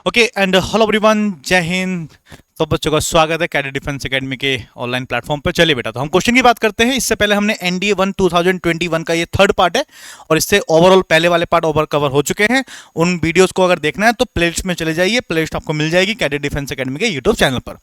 Okay and hello everyone, जय हिंद। सब बच्चों का स्वागत है कैडेट डिफेंस एकेडमी के ऑनलाइन प्लेटफॉर्म पर। चलिए बेटा, तो हम क्वेश्चन की बात करते हैं। इससे पहले हमने एनडीए 1 2021 का ये थर्ड पार्ट है और इससे ओवरऑल पहले वाले पार्ट ओवर कवर हो चुके हैं। उन वीडियोस को अगर देखना है तो प्लेलिस्ट में चले जाइए, प्लेलिस्ट आपको मिल जाएगी कैडेट डिफेंस एकेडमी के यूट्यूब चैनल पर।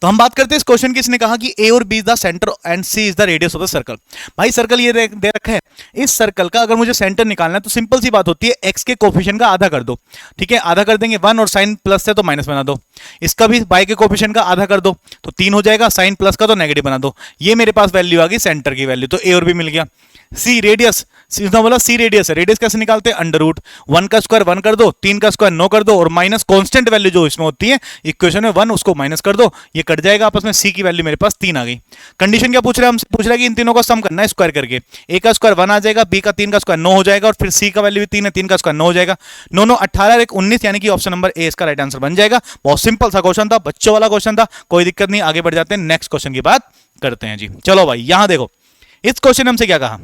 तो हम बात करते हैं इस क्वेश्चन की। इसने कहा कि ए और B is the centre and C is the radius of the circle. भाई सर्कल ये दे रखा है, इस सर्कल का अगर मुझे सेंटर निकालना है तो सिंपल सी बात होती है, एक्स के कोफिशिएंट का आधा कर दो। ठीक है, आधा कर देंगे 1 और साइन प्लस है तो माइनस बना दो। इसका भी वाई के कोफिशिएंट का आधा कर दो तो 3 हो जाएगा, साइन प्लस का तो नेगेटिव बना दो। ये मेरे पास वैल्यू आ गई सेंटर की वैल्यू, तो ए और बी मिल गया। सी रेडियस, सीधा बोला सी रेडियस है। रेडियस कैसे निकालते हैं? अंडर रूट 1 का स्क्वायर 1 कर दो, 3 का स्क्वायर 9 कर दो और माइनस कांस्टेंट वैल्यू जो इसमें होती है इक्वेशन में 1, उसको माइनस कर दो, ये कट जाएगा आपस में। सी की वैल्यू मेरे पास 3 आ गई। कंडीशन क्या पूछ रहा है हमसे? पूछ रहा है कि इन तीनों का सम करना है स्क्वायर करके। ए का स्क्वायर 1 आ जाएगा, बी का 3 का स्क्वायर 9 हो जाएगा और फिर सी का वैल्यू भी 3 है, 3 का स्क्वायर 9 हो जाएगा। 9 9 18 1 19, यानी कि ऑप्शन नंबर ए इसका राइट आंसर बन जाएगा। बहुत सिंपल सा क्वेश्चन था, बच्चों वाला क्वेश्चन था, कोई दिक्कत नहीं। आगे बढ़ जाते हैं, नेक्स्ट क्वेश्चन की बात करते हैं जी। चलो भाई यहां देखो, इस क्वेश्चन हमसे क्या कहा,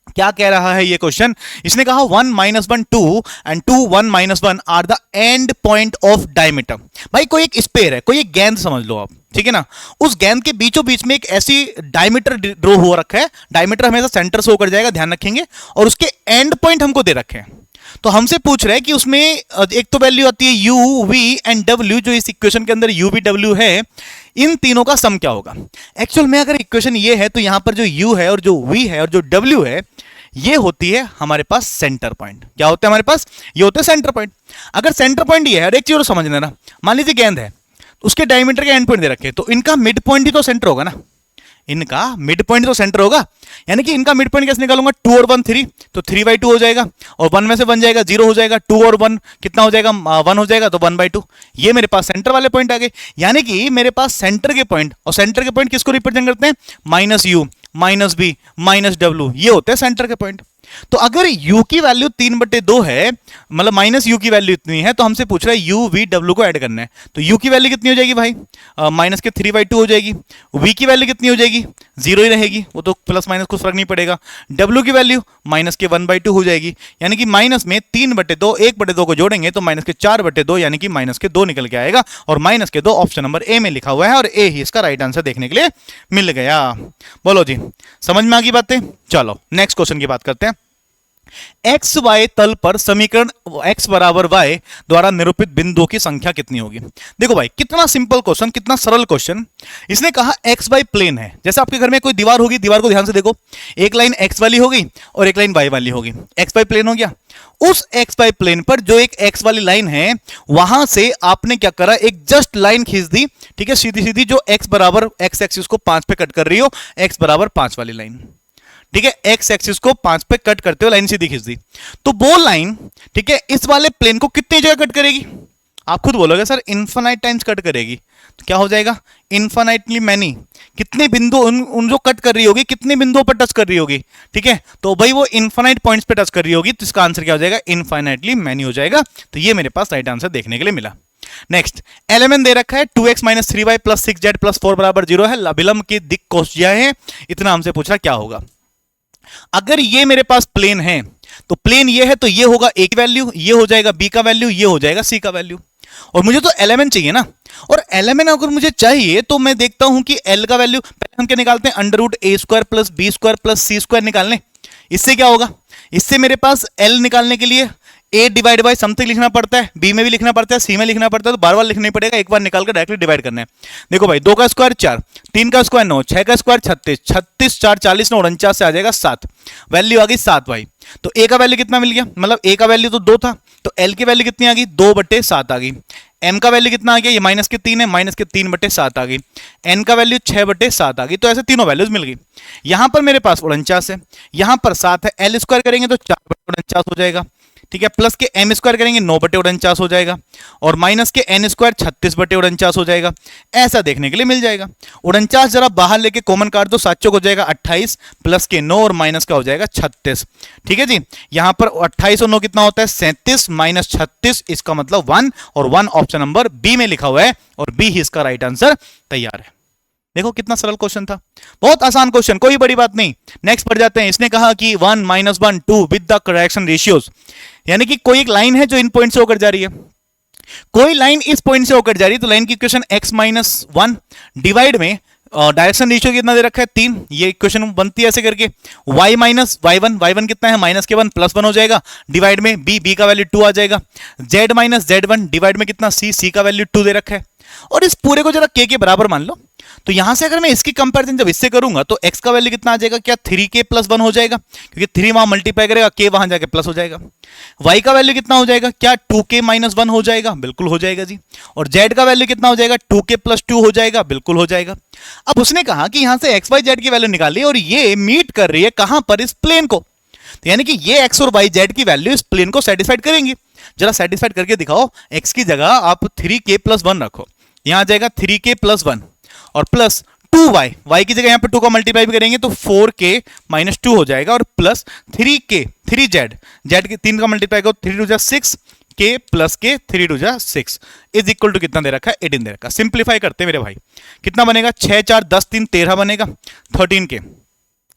क्या कह रहा है ये क्वेश्चन? इसने कहा 1 - 1 2 and 2 1 - 1 are the end point of diameter. भाई कोई एक स्पेयर है, कोई एक गेंद समझ लो आप, ठीक है ना। उस गेंद के बीचों बीच में एक ऐसी डायमीटर ड्रॉ हो रखा है। डायमीटर हमेशा सेंटर से होकर जाएगा, ध्यान रखेंगे, और उसके एंड पॉइंट हमको दे रखे हैं। तो हमसे पूछ रहे हैं कि उसमें एक तो वैल्यू आती है u v एंड w, जो इस इक्वेशन के अंदर u v w है, इन तीनों का सम क्या होगा। एक्चुअल में अगर इक्वेशन ये है तो यहां पर जो u है और जो v है और जो w है, ये होती है हमारे पास सेंटर पॉइंट। क्या होता है हमारे पास? ये होता है सेंटर पॉइंट। अगर सेंटर पॉइंट ये है, हर एक चीज समझना ना, मान लीजिए गेंद है, उसके डायमीटर के एंड पॉइंट दे रखे हैं, तो इनका मिड पॉइंट ही तो सेंटर होगा ना। इनका मिड पॉइंट तो सेंटर होगा, यानी कि इनका मिड पॉइंट कैसे निकालूंगा? 2 और 1 3, तो 3/2 हो जाएगा और 1 में से 1 जाएगा 0 हो जाएगा। 2 और 1 कितना हो जाएगा? 1 हो जाएगा, तो 1/2। ये मेरे पास सेंटर वाले पॉइंट आ गए। यानी कि मेरे पास सेंटर के पॉइंट, और सेंटर के पॉइंट किसको रिप्रेजेंट करते हैं? -u -b -w, ये होते हैं सेंटर के पॉइंट। तो अगर u की वैल्यू 3/2 है, मतलब -u की वैल्यू इतनी है, तो हमसे पूछ रहा है u v w को ऐड करना है। तो u की वैल्यू कितनी हो जाएगी भाई? माइनस के 3/2 हो जाएगी। v की वैल्यू कितनी हो जाएगी? 0 ही रहेगी, वो तो प्लस माइनस कुछ फर्क नहीं पड़ेगा। w की वैल्यू माइनस के 1/2 हो जाएगी, यानी कि माइनस में 3/2 1/2 को जोड़ेंगे तो माइनस के 4/2, यानी कि माइनस के 2 निकल के आएगा। और minus K 2 option number A में लिखा हुआ है और ए ही इसका राइट आंसर देखने के लिए मिल गया। बोलो जी, समझ में आ गई बातें? चलो नेक्स्ट क्वेश्चन की बात करते हैं। एक्स वाई तल पर समीकरण x बराबर y द्वारा निरूपित बिंदुओं की संख्या कितनी होगी। देखो भाई कितना सिंपल क्वेश्चन, कितना सरल क्वेश्चन। इसने कहा एक्स वाई प्लेन है। जैसे आपके घर में कोई दीवार होगी, दीवार को ध्यान से देखो, एक लाइन एक्स वाली होगी और एक लाइन वाई वाली होगी। एक्स वाई प्लेन हो गया। उस एक्स वाई प्लेन पर जो एक एक्स वाली लाइन है, वहां से आपने क्या करा, एक जस्ट लाइन खींच दी, ठीक है, सीधी सीधी, जो एक्स बराबर एक्स एक्सिस को 5 पे कट कर रही हो, एक्स बराबर 5 वाली लाइन, ठीक है, एक्स एक्सिस को 5 पे कट करते हुए लाइन सीधी खींच दी। तो वो लाइन, ठीक है, इस वाले प्लेन को कितनी जगह कट करेगी? आप खुद बोलोगे सर इनफाइनाइट टाइम्स कट करेगी। तो क्या हो जाएगा? Infinitely many. कितने बिंदु उन जो कट कर रही होगी, कितने बिंदुओं पर टच कर रही होगी, ठीक है, तो भाई वो इनफाइनाइट पॉइंट्स पे टच कर रही होगी, तो इसका आंसर क्या हो जाएगा? इनफाइनाइटली मैनी हो जाएगा। तो ये मेरे पास राइट आंसर देखने के लिए मिला। नेक्स्ट, एलिमेंट दे रखा है 2x - 3y + 6z + 4 बराबर 0 है। अभिलंब की दिक् कोष्ठिया है। इतना हमसे पूछ रहा क्या होगा। अगर ये मेरे पास प्लेन है, तो प्लेन ये है, तो ये होगा a की वैल्यू, ये हो जाएगा b का वैल्यू, ये हो जाएगा c का वैल्यू। और मुझे तो एलिमेंट चाहिए ना, और एलिमेंट अगर मुझे चाहिए तो मैं देखता हूं कि l का वैल्यू पहले हम क्या निकालते हैं? √a² + b² + c² निकालने। इससे क्या होगा? इससे मेरे पास l निकालने के लिए a डिवाइड बाय समथिंग लिखना पड़ता है, b में भी लिखना पड़ता है, c में लिखना पड़ता है, तो बार बार लिखना नहीं पड़ेगा, एक बार निकाल कर डायरेक्टली डिवाइड करना है। देखो भाई 2 का स्क्वायर 4, 3 का स्क्वायर 9, 6 का स्क्वायर 36, 36 4 40 9 49 से आ जाएगा 7। वैल्यू आ गई 7 भाई। तो a का वैल्यू कितना मिल गया? मतलब a का वैल्यू तो 2 था, तो l की वैल्यू कितनी आ गई? 2/7 आ गई। m का वैल्यू कितना आ गया? ये माइनस के 3 है, माइनस के 3/7 आ गई। n का वैल्यू 6/7 आ गई। तो ऐसे तीनों वैल्यूज मिल गई। यहां पर मेरे पास 49 है, यहां पर 7 है, l स्क्वायर करेंगे तो 4/49 हो जाएगा, ठीक है, प्लस के m स्क्वायर करेंगे 9/49 हो जाएगा, और माइनस के n स्क्वायर 36/49 हो जाएगा। ऐसा देखने के लिए मिल जाएगा। 49 जरा बाहर लेके कॉमन काट दो, 7 हो जाएगा 28, प्लस के 9 और माइनस का हो जाएगा 36। ठीक है जी, यहां पर 28 और 9 कितना होता है? 37 - 36, इसका मतलब 1, और 1 ऑप्शन नंबर बी में लिखा हुआ है, और बी ही इसका राइट आंसर तैयार है। देखो कितना सरल क्वेश्चन था, बहुत आसान क्वेश्चन, कोई बड़ी बात नहीं। नेक्स्ट पढ़ जाते हैं। इसने कहा कि 1 - 1 2 विद द करेक्शन रेशियोज, यानी कि कोई एक लाइन है जो इन पॉइंट से होकर जा रही है। कोई लाइन इस पॉइंट से होकर जा रही है तो लाइन की equation x minus one divide में डायरेक्शन रेशियो कितना दे रखा है 3, ये इक्वेशन बनती है ऐसे करके y माइनस y1 कितना है माइनस के 1 प्लस 1 हो जाएगा डिवाइड में b का वैल्यू 2 आ जाएगा, z माइनस z1 डिवाइड में कितना c का वैल्यू 2 दे रखा है। और इस पूरे को जरा k के बराबर मान लो, तो यहां से अगर मैं इसकी कंपैरिजन जब इससे करूंगा तो x का वैल्यू कितना आ जाएगा, क्या 3k प्लस 1 हो जाएगा, क्योंकि 3 वहां मल्टीप्लाई करेगा k वहां जाके प्लस हो जाएगा। y का वैल्यू कितना हो जाएगा, क्या 2k माइनस 1 हो जाएगा, बिल्कुल हो जाएगा जी। और z का वैल्यू कितना हो जाएगा, 2k प्लस 2 हो जाएगा, बिल्कुल हो जाएगा। अब उसने कहा कि यहां से x y z की वैल्यू निकाली और ये मीट कर रही है कहां पर, इस प्लेन को, तो यानी कि ये x और y z की वैल्यू इस प्लेन को सेटिस्फाइड करेंगी। जरा सेटिस्फाइड करके दिखाओ, x की जगह आप 3k प्लस 1 रखो, यहां आ जाएगा 3k प्लस 1 और प्लस 2y, y की जगह यहां पर 2 का मल्टीप्लाई भी करेंगे तो 4k माइनस 2 हो जाएगा और प्लस 3k 3z, z के 3 का मल्टीप्लाई करो 3 2 6 k plus k 3 2 6 is equal to कितना दे रखा है, 18 दे रखा है। सिंप्लीफाई करते हैं मेरे भाई, कितना बनेगा 6 4 10 3 13 बनेगा, 13k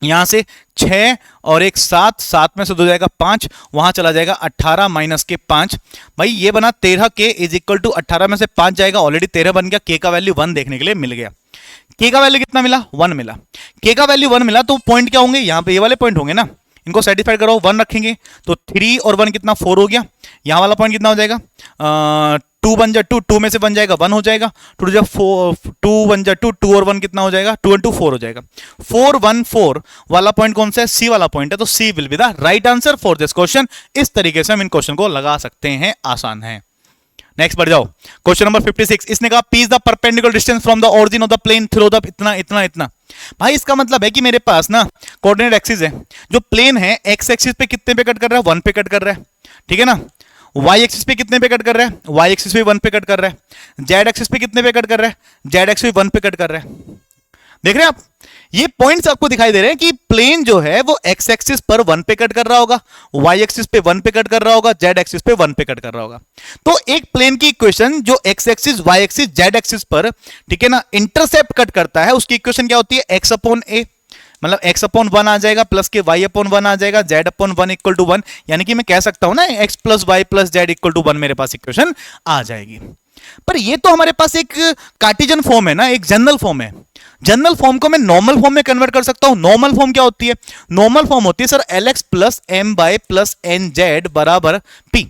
यहां से 6 और एक 7, 7 में से 2 जाएगा 5, वहां चला जाएगा 18 माइनस के 5, भाई ये बना 13k इज इक्वल टू 18 में से 5 जाएगा, ऑलरेडी 13 बन गया, k का वैल्यू 1 देखने के लिए मिल गया। k का वैल्यू कितना मिला, 1 मिला। k का वैल्यू 1 मिला तो पॉइंट क्या होंगे, यहां पे ये वाले पॉइंट होंगे ना, इनको सेटिस्फाइड करो 1 रखेंगे तो 3 और 1 कितना 4 हो गया, यहां वाला पॉइंट कितना हो जाएगा 2 बन जा 2, 2 में से बन जाएगा 1 हो जाएगा, 2 जा 4, 2 बन जा 2, 2 और 1 कितना हो जाएगा 2 और 2 4 हो जाएगा। 4 1 4 वाला पॉइंट कौन सा है, सी वाला पॉइंट है, तो c will be the right answer for this question. इस तरीके से हम इन क्वेश्चन को लगा सकते हैं, आसान है। नेक्स्ट बढ़ जाओ, क्वेश्चन नंबर 56। इसने कहा P is the perpendicular distance from the origin of the plane through the इतना इतना इतना। भाई इसका मतलब है कि मेरे पास ना कोऑर्डिनेट एक्सिस है, जो प्लेन है एक्स एक्सिस पे कितने पे कट कर रहा है, 1 पे कट कर रहा है, ठीक है ना। y एक्सिस पे कितने पे कट कर रहा है, y एक्सिस पे 1 पे कट कर रहा है। z एक्सिस पे कितने पे कट कर रहा है, z एक्सिस पे 1 पे कट कर रहा है। देख रहे हैं आप, ये पॉइंट्स आपको दिखाई दे रहे हैं कि प्लेन जो है वो x एक्सिस पर 1 पे कट कर रहा होगा, y एक्सिस पे 1 पे कट कर रहा होगा, z एक्सिस पे 1 पे कट कर रहा होगा। तो एक प्लेन की इक्वेशन जो x axis, y axis, z axis पर, ठीक है ना, इंटरसेप्ट कट करता है, उसकी इक्वेशन क्या होती है, x अपॉन a, मतलब x अपॉन 1 आ जाएगा प्लस के y अपॉन 1 आ जाएगा, z अपॉन 1 इक्वल टू 1, यानी कि मैं कह सकता हूं ना x plus y plus z equal to 1 मेरे पास इक्वेशन आ जाएगी। पर ये तो हमारे पास एक कार्टेशियन फॉर्म है ना, एक जनरल फॉर्म है। जनरल फॉर्म को मैं नॉर्मल फॉर्म में कन्वर्ट कर सकता हूं। नॉर्मल फॉर्म क्या होती है, नॉर्मल फॉर्म होती है sir lx plus m by plus nz बराबर p,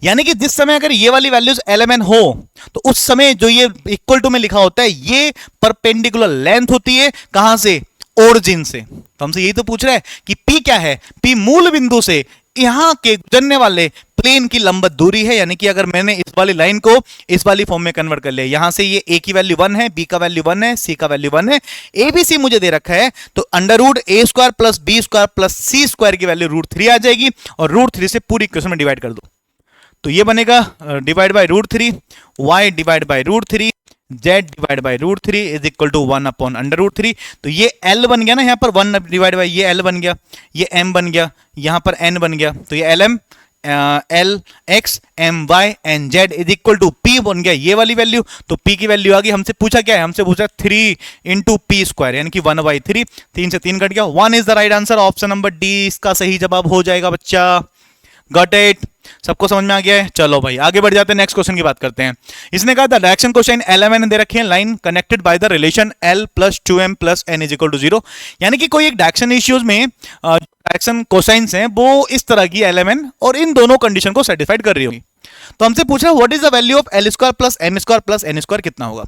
यानी कि जिस समय अगर ये वाली वैल्यूज lmn हो तो उस समय जो ये इक्वल टू में लिखा होता है ये परपेंडिकुलर लेंथ होती है, कहां से, ओरिजिन से। तो हमसे यही तो पूछ रहा है कि p क्या है, p मूल बिंदु से यहां के गुजरने वाले प्लेन की लंबत दूरी है, यानी कि अगर मैंने इस वाली लाइन को इस वाली फॉर्म में कन्वर्ट कर लिया, यहां से ये a की वैल्यू 1 है, b का वैल्यू 1 है, c का वैल्यू 1 है, abc मुझे दे रखा है, तो under root a square plus b square plus c square की वैल्यू √3 आ जाएगी और √3 से पूरी इक्वेशन में डिवाइड कर दो, तो ये बनेगा divide by √3, y divide by √3, z divide by √3 is equal to 1 upon under √3। तो ये l बन गया ना, यहाँ पर 1 डिवाइड बाय ये l बन गया, ये m बन गया, यहाँ पर n बन गया, तो ये lm l x m y n z is equal to p बन गया ये वाली वैल्यू। तो p की वैल्यू आ गई, हमसे पूछा क्या है, हमसे पूछा 3 इंटू पी स्क्वायर, यानी कि 1/3, 3 से 3 कट गया, 1 is the right answer, option number D इसका सही जवाब हो जाएगा बच्चा। गॉट इट, सबको समझ में आ गया है। चलो भाई आगे बढ़ जाते हैं, नेक्स्ट क्वेश्चन की बात करते हैं। इसने कहा था डायरेक्शन कोसाइन lmn दे रखे हैं, line connected by the relation l plus 2m plus n is equal to 0, यानी कि कोई एक डायरेक्शन इश्यूज में डायरेक्शन कोसाइंस हैं वो इस तरह की lmn और इन दोनों कंडीशन को सेटिस्फाइड कर रही होगी। तो हमसे पूछ रहा है what is the value of l square plus m square plus n square कितना होगा।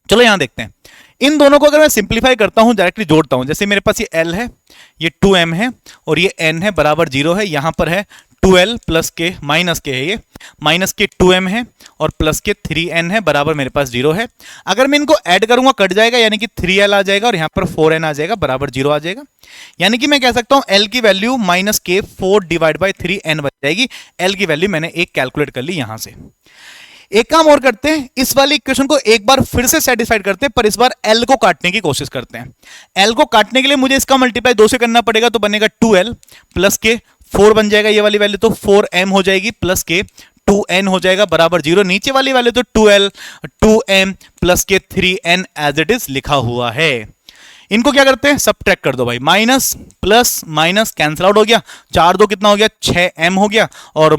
चलो यहां देखते हैं, इन दोनों को अगर मैं सिंप्लीफाई करता हूं, डायरेक्टली जोड़ता हूं, जैसे मेरे पास ये l है, ये 2m है और ये n है बराबर 0 है, यहां पर है 2l प्लस के माइनस के है, ये माइनस के 2m है और प्लस के 3n है बराबर मेरे पास 0 है। अगर मैं इनको ऐड करूंगा कट जाएगा, यानी कि 3l आ जाएगा और यहाँ पर 4n आ जाएगा बराबर 0 आ जाएगा, यानी कि मैं कह सकता हूं l की वैल्यू माइनस के 4 डिवाइड बाई 3n बन जाएगी। l की वैल्यू मैंने एक कैलकुलेट कर ली यहां से। एक काम और करते हैं, इस वाली इक्वेशन को एक बार फिर से सेटिस्फाइड करते हैं, पर इस बार l को काटने की कोशिश करते हैं। l को काटने के लिए मुझे इसका मल्टीप्लाई 2 से करना पड़ेगा, तो बनेगा 2l प्लस के 4 बन जाएगा ये वाली वैल्यू, तो 4m हो जाएगी प्लस के 2n हो जाएगा बराबर 0। नीचे वाली वैल्यू तो 2l 2m प्लस के 3n एज इट इज लिखा हुआ है। इनको क्या करते हैं, सबट्रैक्ट कर दो भाई, minus plus minus cancel out हो गया, 4 2 कितना हो गया, 6m हो गया, और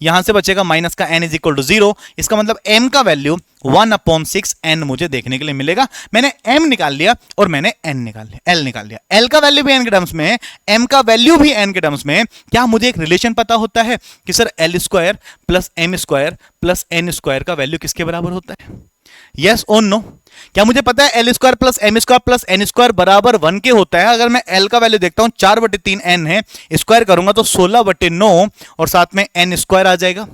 यहां से बचेगा माइनस का n इज इक्वल टू 0। इसका मतलब m का वैल्यू 1/6n मुझे देखने के लिए मिलेगा। मैंने m निकाल लिया और मैंने n निकाल लिया, l निकाल लिया। l का वैल्यू भी n के टर्म्स में है, m का वैल्यू भी n के टर्म्स में है। क्या मुझे एक रिलेशन पता होता है कि sir l square plus m square plus n square का वैल्यू किसके बराबर होता है? यस और नो? क्या मुझे पता है L square plus M square plus N square बराबर 1 के होता है? अगर मैं एल का वैल्यू देखता हूं 4/3 एन है, स्क्वायर करूंगा तो 16/9 और साथ में एन स्क्वायर आ जाएगा।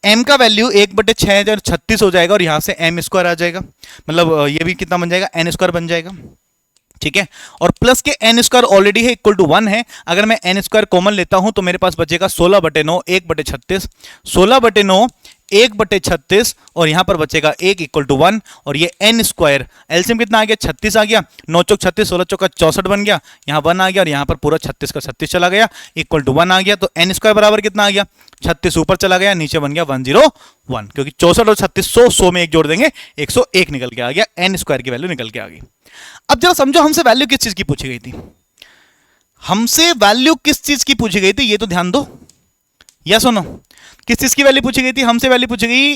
एम का वैल्यू 1/6 36 हो जाएगा और यहां से एम स्क्वायर आ जाएगा, मतलब ये भी कितना बन जाएगा, एन स्क्वायर बन जाएगा। ठीक है, और प्लस के एन स्क्वायर ऑलरेडी है इक्वल टू 1 है। अगर मैं एन स्क्वायर कॉमन लेता हूं तो मेरे पास बचेगा 16/9 1/36, 16/9 1/36 और यहां पर बचेगा 1 इक्वल टू 1 और ये एन स्क्वायर एलसीएम कितना आ गया, 36 आ गया, 9 चौक 36 16 चौका 64 बन गया, यहां 1 आ गया और यहां पर पूरा 36 का 36 चला गया इक्वल टू 1 आ गया। तो एन स्क्वायर बराबर कितना आ गया, 36 ऊपर चला गया, नीचे बन गया 101, क्योंकि 64 और 36 100 में एक जोड़ देंगे 101 निकल के आ गया, एन स्क्वायर की वैल्यू निकल के आ गई। अब जरा समझो हमसे वैल्यू किस चीज की पूछी गई थी, हमसे वैल्यू किस चीज की पूछी गई थी ये तो ध्यान दो। यस और नो? किस चीज की वैल्यू पूछी गई थी? हमसे वैल्यू पूछी गई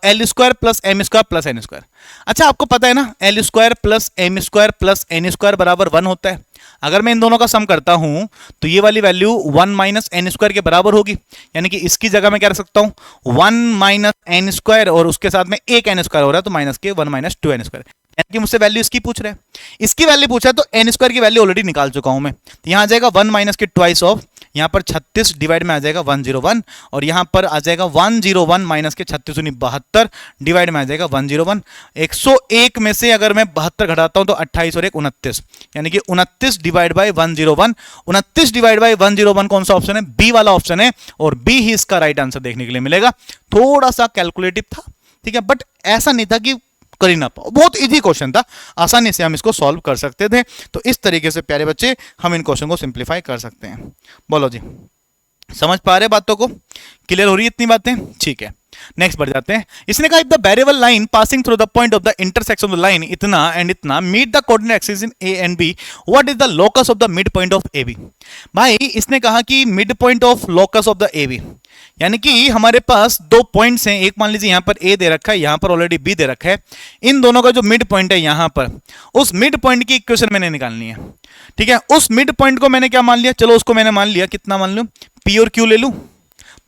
L square plus M square plus N square. अच्छा आपको पता है ना L square plus M square plus N square बराबर 1 होता है। अगर मैं इन दोनों का सम करता हूं तो ये वाली वैल्यू 1 माइनस एन स्क्वायर के बराबर होगी, यानी कि इसकी जगह मैं क्या रख सकता हूं 1 माइनस एन स्क्वायर और उसके साथ में एक एन स्क्वायर हो रहा है तो माइनस के 1 माइनस 2 एन स्क्वायर, यानी कि मुझसे वैल्यू इसकी पूछ रहा है। इसकी वैल्यू पूछा है तो एन स्क्वायर की वैल्यू ऑलरेडी निकाल चुका हूं मैं, तो यहां आ जाएगा 1 माइनस के ट्वाइस ऑफ, यहां पर 36 डिवाइड में आ जाएगा 101 और यहां पर आ जाएगा 101 माइनस के 36 72 डिवाइड में आ जाएगा 101। 101 में से अगर मैं 72 घटाता हूं तो 28 और 1 29, यानी कि 29 डिवाइड बाय 101। 29 डिवाइड बाय 101 कौन सा ऑप्शन है? बी वाला ऑप्शन है और बी ही इसका राइट आंसर देखने के लिए मिलेगा। थोड़ा सा कैलकुलेटिव था, ठीक है, बट ऐसा नहीं था कि कर ही ना पाओ, बहुत इजी क्वेश्चन था, आसानी से हम इसको सॉल्व कर सकते थे। तो इस तरीके से प्यारे बच्चे हम इन क्वेश्चन को सिंप्लीफाई कर सकते हैं। बोलो जी, समझ पा रहे बातों को? क्लियर हो रही है इतनी बातें? ठीक है, नेक्स्ट बढ़ जाते हैं। इसने कहा if the variable line passing through the point of the intersection of the line इतना एंड इतना meet the coordinate axis in A and B, what is the locus of the mid point of A B. भाई इसने कहा कि mid point of locus of the A B, यानी कि हमारे पास दो पॉइंट्स हैं, एक मान लीजिए यहां पर ए दे रखा है, यहां पर ऑलरेडी बी दे रखा है, इन दोनों का जो मिड पॉइंट है यहां पर, उस मिड पॉइंट की इक्वेशन मैंने निकालनी है। ठीक है, उस मिड पॉइंट को मैंने क्या मान लिया, चलो उसको मैंने मान लिया, कितना मान लूं, पी और क्यू ले लूं।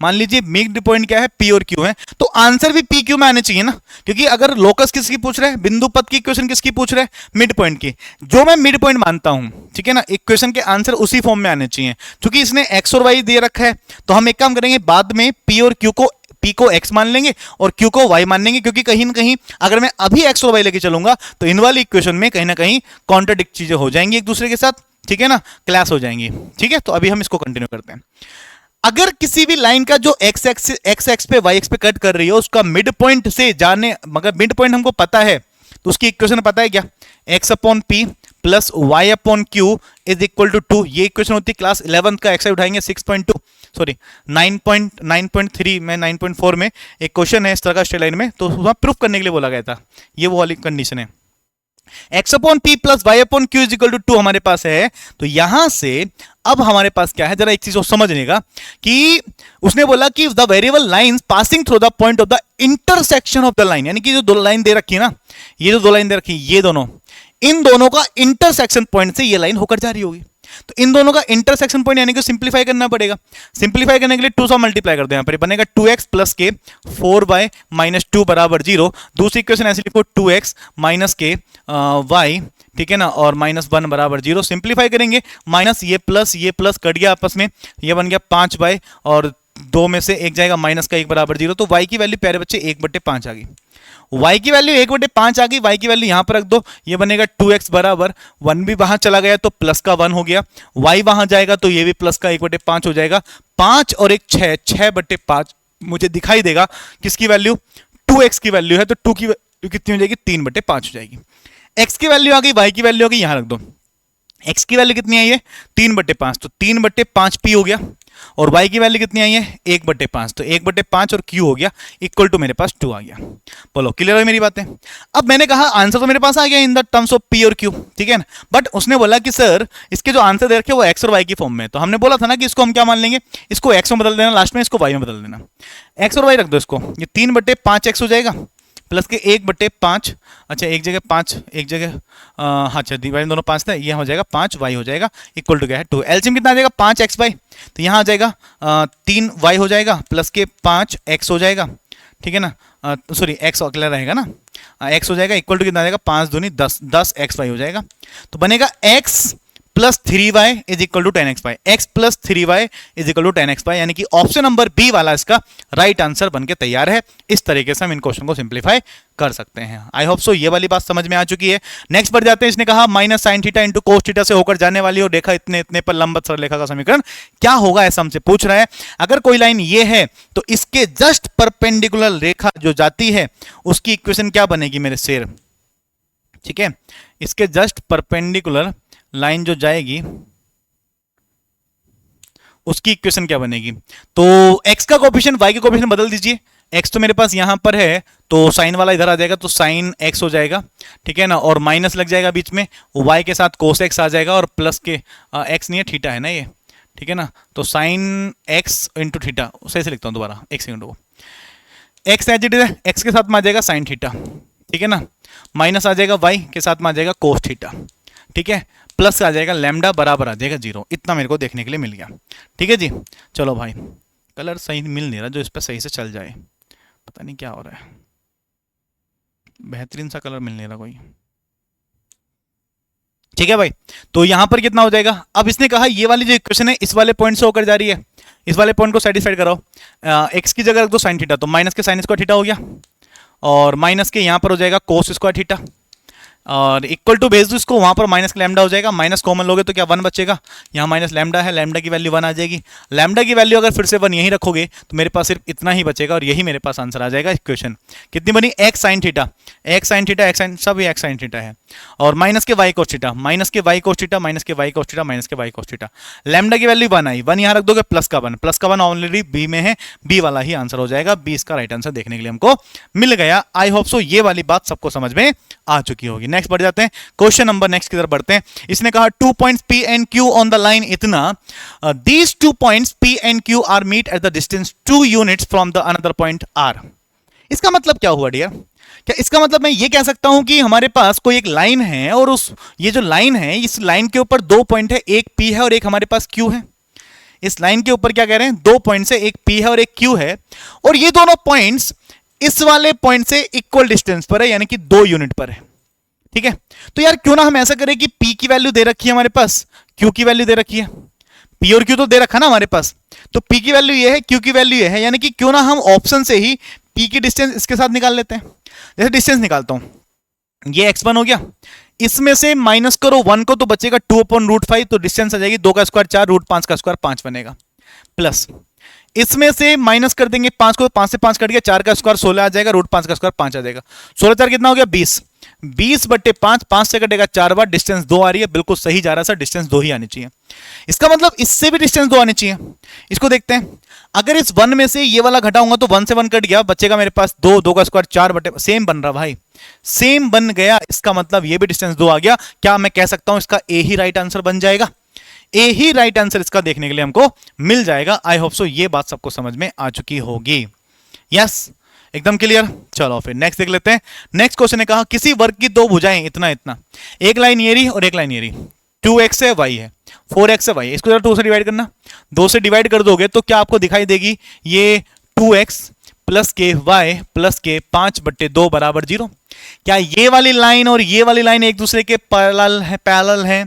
मान लीजिए मिड पॉइंट क्या है, पी और क्यू है, तो आंसर भी पी क्यू में आने चाहिए ना, क्योंकि अगर लोकस किसकी पूछ रहे हैं, बिंदु पद की इक्वेशन किसकी पूछ रहे हैं, मिड पॉइंट की, जो मैं मिड पॉइंट मानता हूं, ठीक है ना, इक्वेशन के आंसर उसी फॉर्म में आने चाहिए। क्योंकि इसने एक्स और वाई दे रखा है तो हम एक काम करेंगे, बाद में पी और क्यू को, पी को x मान लेंगे और q को y मान लेंगे, क्योंकि कहीं ना कहीं अगर मैं अभी x और y लेके चलूंगा तो इन वाली इक्वेशन में कहीं ना कहीं कॉन्ट्राडिक्ट चीजें हो जाएंगी एक दूसरे के साथ, ठीक है ना, क्लैश हो जाएंगी। ठीक है, तो अभी हम इसको कंटिन्यू करते हैं। अगर किसी भी लाइन का जो x एक्स पे y एक्स पे कट कर रही है उसका मिड पॉइंट से जाने, मगर मिड पॉइंट हमको पता है तो उसकी इक्वेशन पता है क्या, x upon P plus y upon Q is equal to 2। ये इक्वेशन होती है क्लास 11 का, एक्सरसाइज उठाएंगे 6.2 सॉरी 9.3 में 9.4 में एक क्वेश्चन है इस तरह का स्ट्रेट लाइन में, तो वहां प्रूफ करने के लिए बोला गया था, ये वो वाली कंडीशन है। x upon P plus Y upon Q is equal to 2 हमारे पास है, तो यहां से अब हमारे पास क्या है, जरा एक चीज को समझनेगा कि उसने बोला कि the variable lines passing through the point of the intersection of the line, यानी कि जो दो लाइन दे रखी है ना, ये जो दो लाइन दे रखी है, ये दोनों, इन दोनों का इंटरसेक्शन पॉइंट से ये लाइन होकर जा रही होगी। तो इन दोनों का इंटरसेक्शन पॉइंट यानी कि सिंप्लीफाई करना पड़ेगा। सिंप्लीफाई करने के लिए 2 से मल्टीप्लाई कर दो, यहां पर बनेगा 2x प्लस के 4y माइनस 2 बराबर 0। दूसरी इक्वेशन ऐसे लिखो 2x माइनस के y, ठीक है ना, और माइनस 1 बराबर 0। सिंप्लीफाई करेंगे, माइनस ये प्लस कट गया आपस में, ये बन गया 5y और 2 में से 1 जाएगा, माइनस का 1 बराबर 0। तो y की वैल्यू प्यारे बच्चे 1/5 आ गई। y की वैल्यू 1/5 आ गई, y की वैल्यू यहां पर रख दो, ये बनेगा 2x बराबर 1 भी वहां चला गया तो प्लस का 1 हो गया, y वहां जाएगा तो ये भी प्लस का 1/5 हो जाएगा। 5 और 1 6, 6/5 मुझे दिखाई देगा किसकी वैल्यू, 2x की वैल्यू है, तो 2 की वैल्यू कितनी हो जाएगी, 3/5 हो जाएगी। x की वैल्यू आ गई, y की वैल्यू आ गई, यहां रख दो, x की वैल्यू कितनी है, ये 3/5, तो 3/5 p हो गया और y की वैल्यू कितनी आई है 1/5, तो 1/5 और q हो गया इक्वल टू मेरे पास 2 आ गया। बोलो क्लियर है मेरी बातें। अब मैंने कहा आंसर तो मेरे पास आ गया in the terms of p और q, ठीक है ना, बट उसने बोला कि सर इसके जो आंसर दे रखे वो x और y की फॉर्म में, तो हमने बोला था ना कि इसको हम क्या मान लेंगे, इसको x में बदल देना, लास्ट में इसको y में बदल देना, x और y रख दो इसको, ये 3/5x हो जाएगा प्लस के 1/5, अच्छा एक जगह 5 एक जगह अच्छा डिवाइड दोनों 5 था, ये हो जाएगा 5y हो जाएगा इक्वल टू क्या है 2। एलसीएम कितना आ जाएगा 5x/, तो यहाँ आ जाएगा 3y हो जाएगा प्लस के 5x हो जाएगा, ठीक है ना, सॉरी x अकेला रहेगा ना, x हो जाएगा इक्वल टू कितना आ जाएगा 5 दूनी 10, 10xy हो जाएगा, तो बनेगा x plus 3y is equal to 10xy, x plus 3y is equal to 10xy, यानी कि ऑप्शन नंबर बी वाला इसका राइट आंसर बनके तैयार है। इस तरीके से हम इन क्वेश्चन को सिंप्लीफाई कर सकते हैं। आई होप सो ये वाली बात समझ में आ चुकी है। नेक्स्ट बढ़ जाते हैं। इसने कहा minus sine theta into cos theta से होकर जाने वाली और रेखा इतने इतने पर लंबवत सरलरेखा का समीकरण क्या होगा, ऐसा हमसे पूछ रहा है। अगर कोई लाइन ये है तो इसके जस्ट परपेंडिकुलर रेखा जो जाती है उसकी इक्वेशन क्या बनेगी मेरे शेर, ठीक है, इसके जस्ट परपेंडिकुलर लाइन जो जाएगी उसकी इक्वेशन क्या बनेगी, तो x का कोफिशिएंट y के कोफिशिएंट बदल दीजिए, x तो मेरे पास यहां पर है तो साइन वाला इधर आ जाएगा तो साइन x हो जाएगा, ठीक है ना, और माइनस लग जाएगा बीच में, y के साथ कोस x आ जाएगा और प्लस के x नहीं है थीटा है ना ये, ठीक है ना, तो साइन x इंटू थीटा, सही से लिखता हूं दोबारा एक सेकंड को, x एज इट इज है, x के साथ में आ जाएगा साइन थीटा, ठीक है ना, माइनस आ जाएगा y के साथ में आ जाएगा कोस थीटा, ठीक है, प्लस आ जाएगा लैम्डा बराबर आ जाएगा 0। इतना मेरे को देखने के लिए मिल गया, ठीक है जी। चलो भाई कलर सही मिल नहीं रहा जो इस पर सही से चल जाए, पता नहीं क्या हो रहा है, बेहतरीन सा कलर मिल नहीं रहा कोई, ठीक है भाई। तो यहां पर कितना हो जाएगा, अब इसने कहा ये वाली जो इक्वेशन है इस वाले पॉइंट से होकर जा रही है, इस वाले पॉइंट को सेटिस्फाइड कराओ, एक्स की जगह रख दो साइन थीटा, तो माइनस के साइन स्क्वायर थीटा हो गया और माइनस के यहां पर हो जाएगा कोस स्क्वायर थीटा और इक्वल टू भेज दो इसको, वहां पर माइनस लैम्डा हो जाएगा, माइनस कॉमन लोगे तो क्या 1 बचेगा, यहाँ माइनस लैम्डा है, लैम्डा की वैल्यू 1 आ जाएगी, लैम्डा की वैल्यू अगर फिर से 1 यहीं रखोगे तो मेरे पास सिर्फ इतना ही बचेगा और यही मेरे पास आंसर आ जाएगा। इक्वेशन कितनी बनी, X sine theta, X sine theta, X sine सब एक्स साइन थीटा है और minus K Y cos theta, minus K Y cos theta, minus K Y cos theta, minus K Y cos theta, lambda की value 1 आई, 1 यहाँ रख दोगे plus का 1, plus का 1 ऑलरेडी बी में है, बी वाला ही आंसर हो जाएगा, बी इसका राइट आंसर देखने के लिए हमको मिल गया। आई होप सो ये वाली बात सबको समझ में आ चुकी होगी। नेक्स्ट बढ़ जाते हैं, क्वेश्चन नंबर नेक्स्ट की तरफ बढ़ते हैं। इसने कहा 2 points P and Q on the line इतना, these 2 points P and Q are meet at the distance 2 units from the another point R। इसका मतलब क्या हुआ डियर, क्या इसका मतलब मैं ये कह सकता हूं कि हमारे पास कोई एक लाइन है और उस ये जो लाइन है इस लाइन के ऊपर 2 पॉइंट है, एक P है और एक हमारे पास Q है। इस लाइन के ऊपर क्या कह रहे हैं, 2 पॉइंट्स है, एक P है और एक Q है और ये दोनों पॉइंट्स इस वाले पॉइंट से इक्वल डिस्टेंस पर है, यानी कि 2 यूनिट पर है, ठीक है। तो यार क्यों ना हम ऐसा करें कि P की वैल्यू दे रखी है हमारे पास, Q की वैल्यू दे रखी है, P और Q तो दे रखा ना हमारे पास, तो P की वैल्यू ये है, Q की वैल्यू ये है, यानी कि क्यों ना हम ऑप्शन से ही P की डिस्टेंस इसके साथ निकाल लेते हैं। जैसे डिस्टेंस निकालता हूं, ये x1 हो गया, इसमें से माइनस करो 1 को तो बचेगा 2/√5, तो डिस्टेंस आ जाएगी 2 का स्क्वायर 4, √5 का स्क्वायर 5 बनेगा, प्लस इसमें से माइनस कर देंगे 5 को, 5 से 5 कट गया, 4 का स्क्वायर 16 आ जाएगा, √5 का स्क्वायर 5 आ जाएगा, 16 4 कितना हो गया 20, 20/5, 5 से कटेगा 4 बार, डिस्टेंस 2 आ रही है, बिल्कुल सही जा रहा है सर, डिस्टेंस 2 ही आनी चाहिए। इसका मतलब इससे भी डिस्टेंस 2 आनी चाहिए। इसको देखते हैं, अगर इस 1 में से ये वाला घटाऊंगा तो 1 से 1 कट गया, बचेगा मेरे पास 2, 2 का स्क्वायर 4 सेम बन रहा भाई, सेम बन गया, इसका मतलब ये भी डिस्टेंस 2 आ गया। क्या मैं कह सकता हूं इसका ए ही राइट आंसर बन जाएगा, ए ही राइट आंसर इसका देखने के लिए हमको मिल जाएगा। आई होप सो ये बात सबको समझ में आ चुकी होगी, यस एकदम क्लियर। चलो फिर नेक्स्ट देख लेते हैं। नेक्स्ट क्वेश्चन ने कहा किसी वर्ग की 2 भुजाएं इतना इतना, एक लाइन ये रही और एक लाइन ये रही, 2x है y है, 4x है y है, इसको जरा 2 से डिवाइड करना, 2 से डिवाइड कर दोगे तो क्या आपको दिखाई देगी, ये 2x प्लस के y प्लस के 5/2 बराबर 0। क्या ये वाली लाइन और ये वाली लाइन एक दूसरे के पैरेलल है?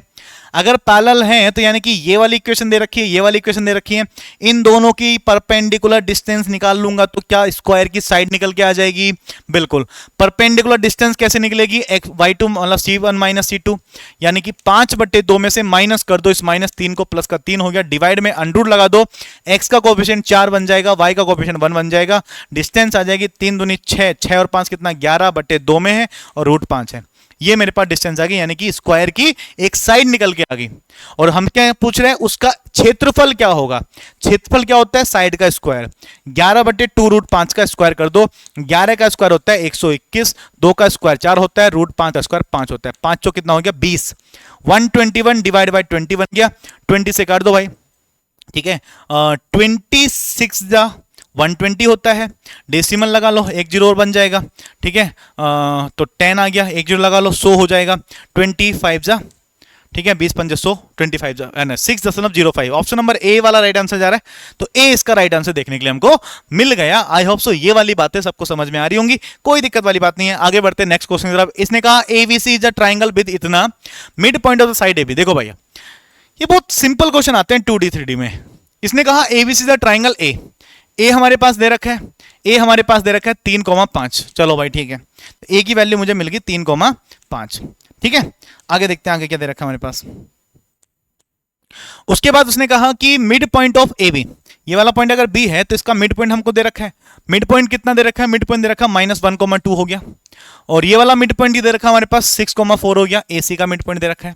अगर पैरेलल हैं तो यानी कि ये वाली इक्वेशन दे रखी है, ये वाली इक्वेशन दे रखी है, इन दोनों की परपेंडिकुलर डिस्टेंस निकाल लूंगा तो क्या स्क्वायर की साइड निकल के आ जाएगी, बिल्कुल। परपेंडिकुलर डिस्टेंस कैसे निकलेगी, y2 मतलब c1 माइनस c2, यानी कि 5/2 में से माइनस कर दो इस -3 को, प्लस का 3 हो गया, डिवाइड में अंडर लगा दो, x का कोएफिशिएंट 4 बन जाएगा, y का कोएफिशिएंट 1 बन जाएगा, डिस्टेंस आ जाएगी 3 दूनी 6, 6 और 5 कितना 11/2 में है और √5 है। ये मेरे पास डिस्टेंस आ गई, यानी कि स्क्वायर की एक साइड निकल के आ गई। और हम क्या पूछ रहे हैं, उसका क्षेत्रफल क्या होगा। क्षेत्रफल क्या होता है, साइड का स्क्वायर। 11/2√5 का स्क्वायर कर दो, 11 का स्क्वायर होता है 121, 2 का स्क्वायर 4 होता है, √5 का स्क्वायर 5 होता है, 5 चौक कितना हो गया 20, 121 डिवाइड बाई 20 बन गया, 20 से काट दो भाई, ठीक है। 26 जा 120 होता है, डेसिमल लगा लो, एक जीरो और बन जाएगा, ठीक है। तो 10 आ गया, एक जीरो लगा लो, 100 हो जाएगा, 25 जा, ठीक है, 20 पंजे 100, 25 जा 6.05। ऑप्शन नंबर ए वाला राइट आंसर जा रहा है, तो ए इसका राइट आंसर देखने के लिए हमको मिल गया। आई होप सो ये वाली बातें सबको समझ में आ रही होंगी, कोई दिक्कत वाली बात नहीं है। आगे बढ़ते नेक्स्ट क्वेश्चन की तरफ। इसने कहा ABC is a triangle with इतना mid point of the side AB. देखो भैया ये बहुत सिंपल क्वेश्चन आते हैं 2D 3D में। इसने कहा ABC is a triangle A हमारे पास दे रखा है, ए हमारे पास दे रखा है 3,5। चलो भाई ठीक है, ए की वैल्यू मुझे मिल गई 3,5, ठीक है। आगे देखते हैं आगे क्या दे रखा है हमारे पास। उसके बाद उसने कहा कि mid point of A B, ये वाला पॉइंट अगर बी है तो इसका मिड पॉइंट हमको दे रखा है। मिड पॉइंट कितना दे रखा है, मिड पॉइंट दे रखा है -1,2 हो गया, और ये वाला मिड पॉइंट दे रखा है हमारे पास 6,4 हो गया, एसी का मिड पॉइंट दे रखा है।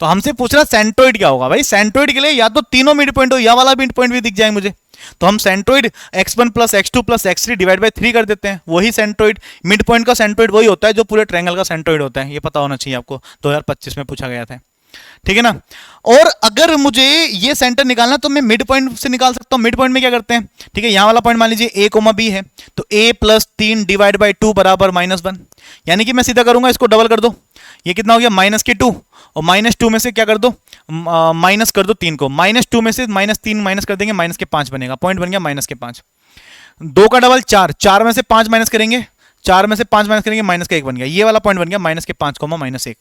तो हमसे पूछ रहा सेंट्रोइड क्या होगा। भाई सेंट्रोइड के लिए या तो तीनों मिड पॉइंट हो या वाला मिड पॉइंट भी दिख जाए मुझे, तो हम centroid x1 + x2 + x3 divide by 3 कर देते हैं, वही सेंट्रोइड। मिड पॉइंट का सेंट्रोइड वही होता है जो पूरे ट्रायंगल का सेंट्रोइड होता है, ये पता होना चाहिए आपको, 2025 में पूछा गया था, ठीक है ना। और अगर मुझे ये सेंटर निकालना तो मैं मिड पॉइंट से निकाल सकता हूं। मिड पॉइंट में क्या करते हैं, ठीक है, यहां वाला पॉइंट मान लीजिए a, b है, तो a + 3 डिवाइड बाई 2 बराबर -1, यानी कि मैं सीधा करूंगा, इसको डबल कर दो, ये कितना हो गया -2, और -2 में से क्या कर दो, माइनस कर दो 3 को, -2 में से -3 माइनस कर देंगे, -5 बनेगा, पॉइंट बन गया -5। 2 का डबल 4, 4 में से 5 माइनस करेंगे, 4 में से 5 माइनस करेंगे, -1 बन गया, ये वाला पॉइंट बन गया -5, -1।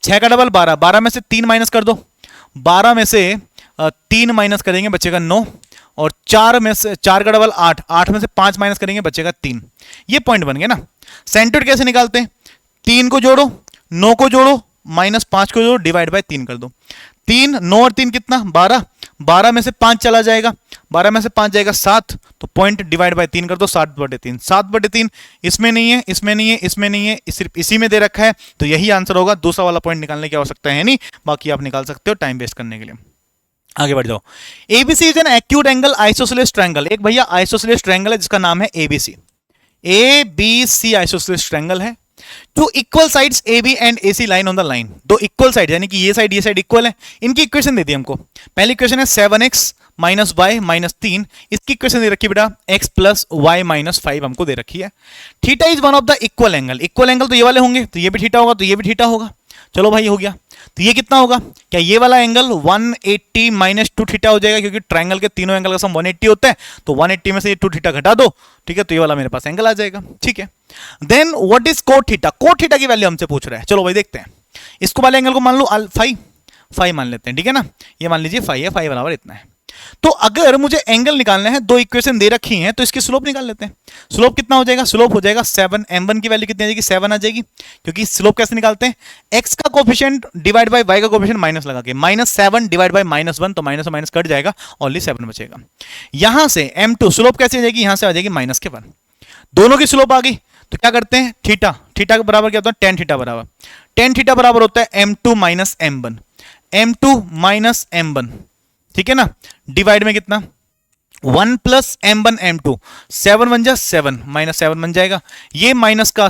6 का डबल 12, 12 में से 3 माइनस कर दो, 12 में से 3 माइनस करेंगे बचेगा 9, और 4 में से 4 का डबल 8, 8 में से 5 माइनस करेंगे बचेगा 3। ये पॉइंट बन गया ना। सेंट्रोइड कैसे निकालते हैं, 3 को जोड़ो, 9 को जोड़ो, -5 को जोड़ो, डिवाइड बाय 3 कर दो। 3, 9 और 3 कितना 12, 12 में से 5 चला जाएगा, 12 में से 5 जाएगा 7, तो पॉइंट डिवाइड बाय 3 कर दो, 7/3। 7/3 इसमें नहीं है, इसमें नहीं है, इसमें नहीं है, सिर्फ इसी में दे रखा है, तो यही आंसर होगा। दूसरा वाला पॉइंट निकालने की आवश्यकता है नहीं, बाकी आप निकाल सकते हो टाइम वेस्ट करने के लिए। आगे बढ़ जाओ। ABC is an acute angle isosceles triangle. एक भैया आइसोसेलेस ट्रायंगल है जिसका नाम है एबीसी। एबीसी आइसोसेलेस ट्रायंगल है। Two equal sides AB and AC line on the line. दो इक्वल साइड यानी कि ये साइड इक्वल है। इनकी इक्वेशन दे दी हमको। पहली इक्वेशन है 7x - y - 3। इसकी इक्वेशन दे रखी है बेटा x + y - 5 हमको दे रखी है। Theta is one of the equal angle. Equal angle तो ये वाले होंगे, तो ये भी थीटा होगा, तो ये भी थीटा होगा। चलो भाई हो गया। तो ये कितना होगा, क्या ये वाला एंगल 180 - 2 थीटा हो जाएगा, क्योंकि ट्रायंगल के तीनों एंगल का सम 180 होता है, तो 180 में से ये 2 थीटा घटा दो, ठीक है, तो ये वाला मेरे पास एंगल आ जाएगा, ठीक है। Then what is cot theta. Cot theta की वैल्यू हमसे पूछ रहा है। चलो भाई देखते हैं। इसको वाले एंगल को मान लो 5 मान लेते हैं, ठीक है ना। ये मान लीजिए 5 है, 5 बराबर इतना है। तो अगर मुझे एंगल निकालना है, दो इक्वेशन दे रखी हैं, तो इसकी स्लोप निकाल लेते हैं। स्लोप कितना हो जाएगा, स्लोप हो जाएगा 7। m1 की वैल्यू कितनी आ जाएगी, 7 आ जाएगी, क्योंकि स्लोप कैसे निकालते हैं, x का कोफिशिएंट डिवाइड बाय y का कोफिशिएंट माइनस लगा के, -7 डिवाइड बाय -1, तो माइनस माइनस कट जाएगा, ओनली 7 बचेगा। यहां से m2 स्लोप कैसे आ जाएगी, यहां से आ जाएगी -1। दोनों की स्लोप आ गई, तो क्या करते हैं, थीटा के बराबर क्या होता है, tan थीटा बराबर, tan थीटा बराबर होता है m2 - m1, m2 - m1, ठीक है ना। डिवाइड में कितना, 1 + m1 m2, 7 बन जा 7 -7 बन जाएगा। ये माइनस का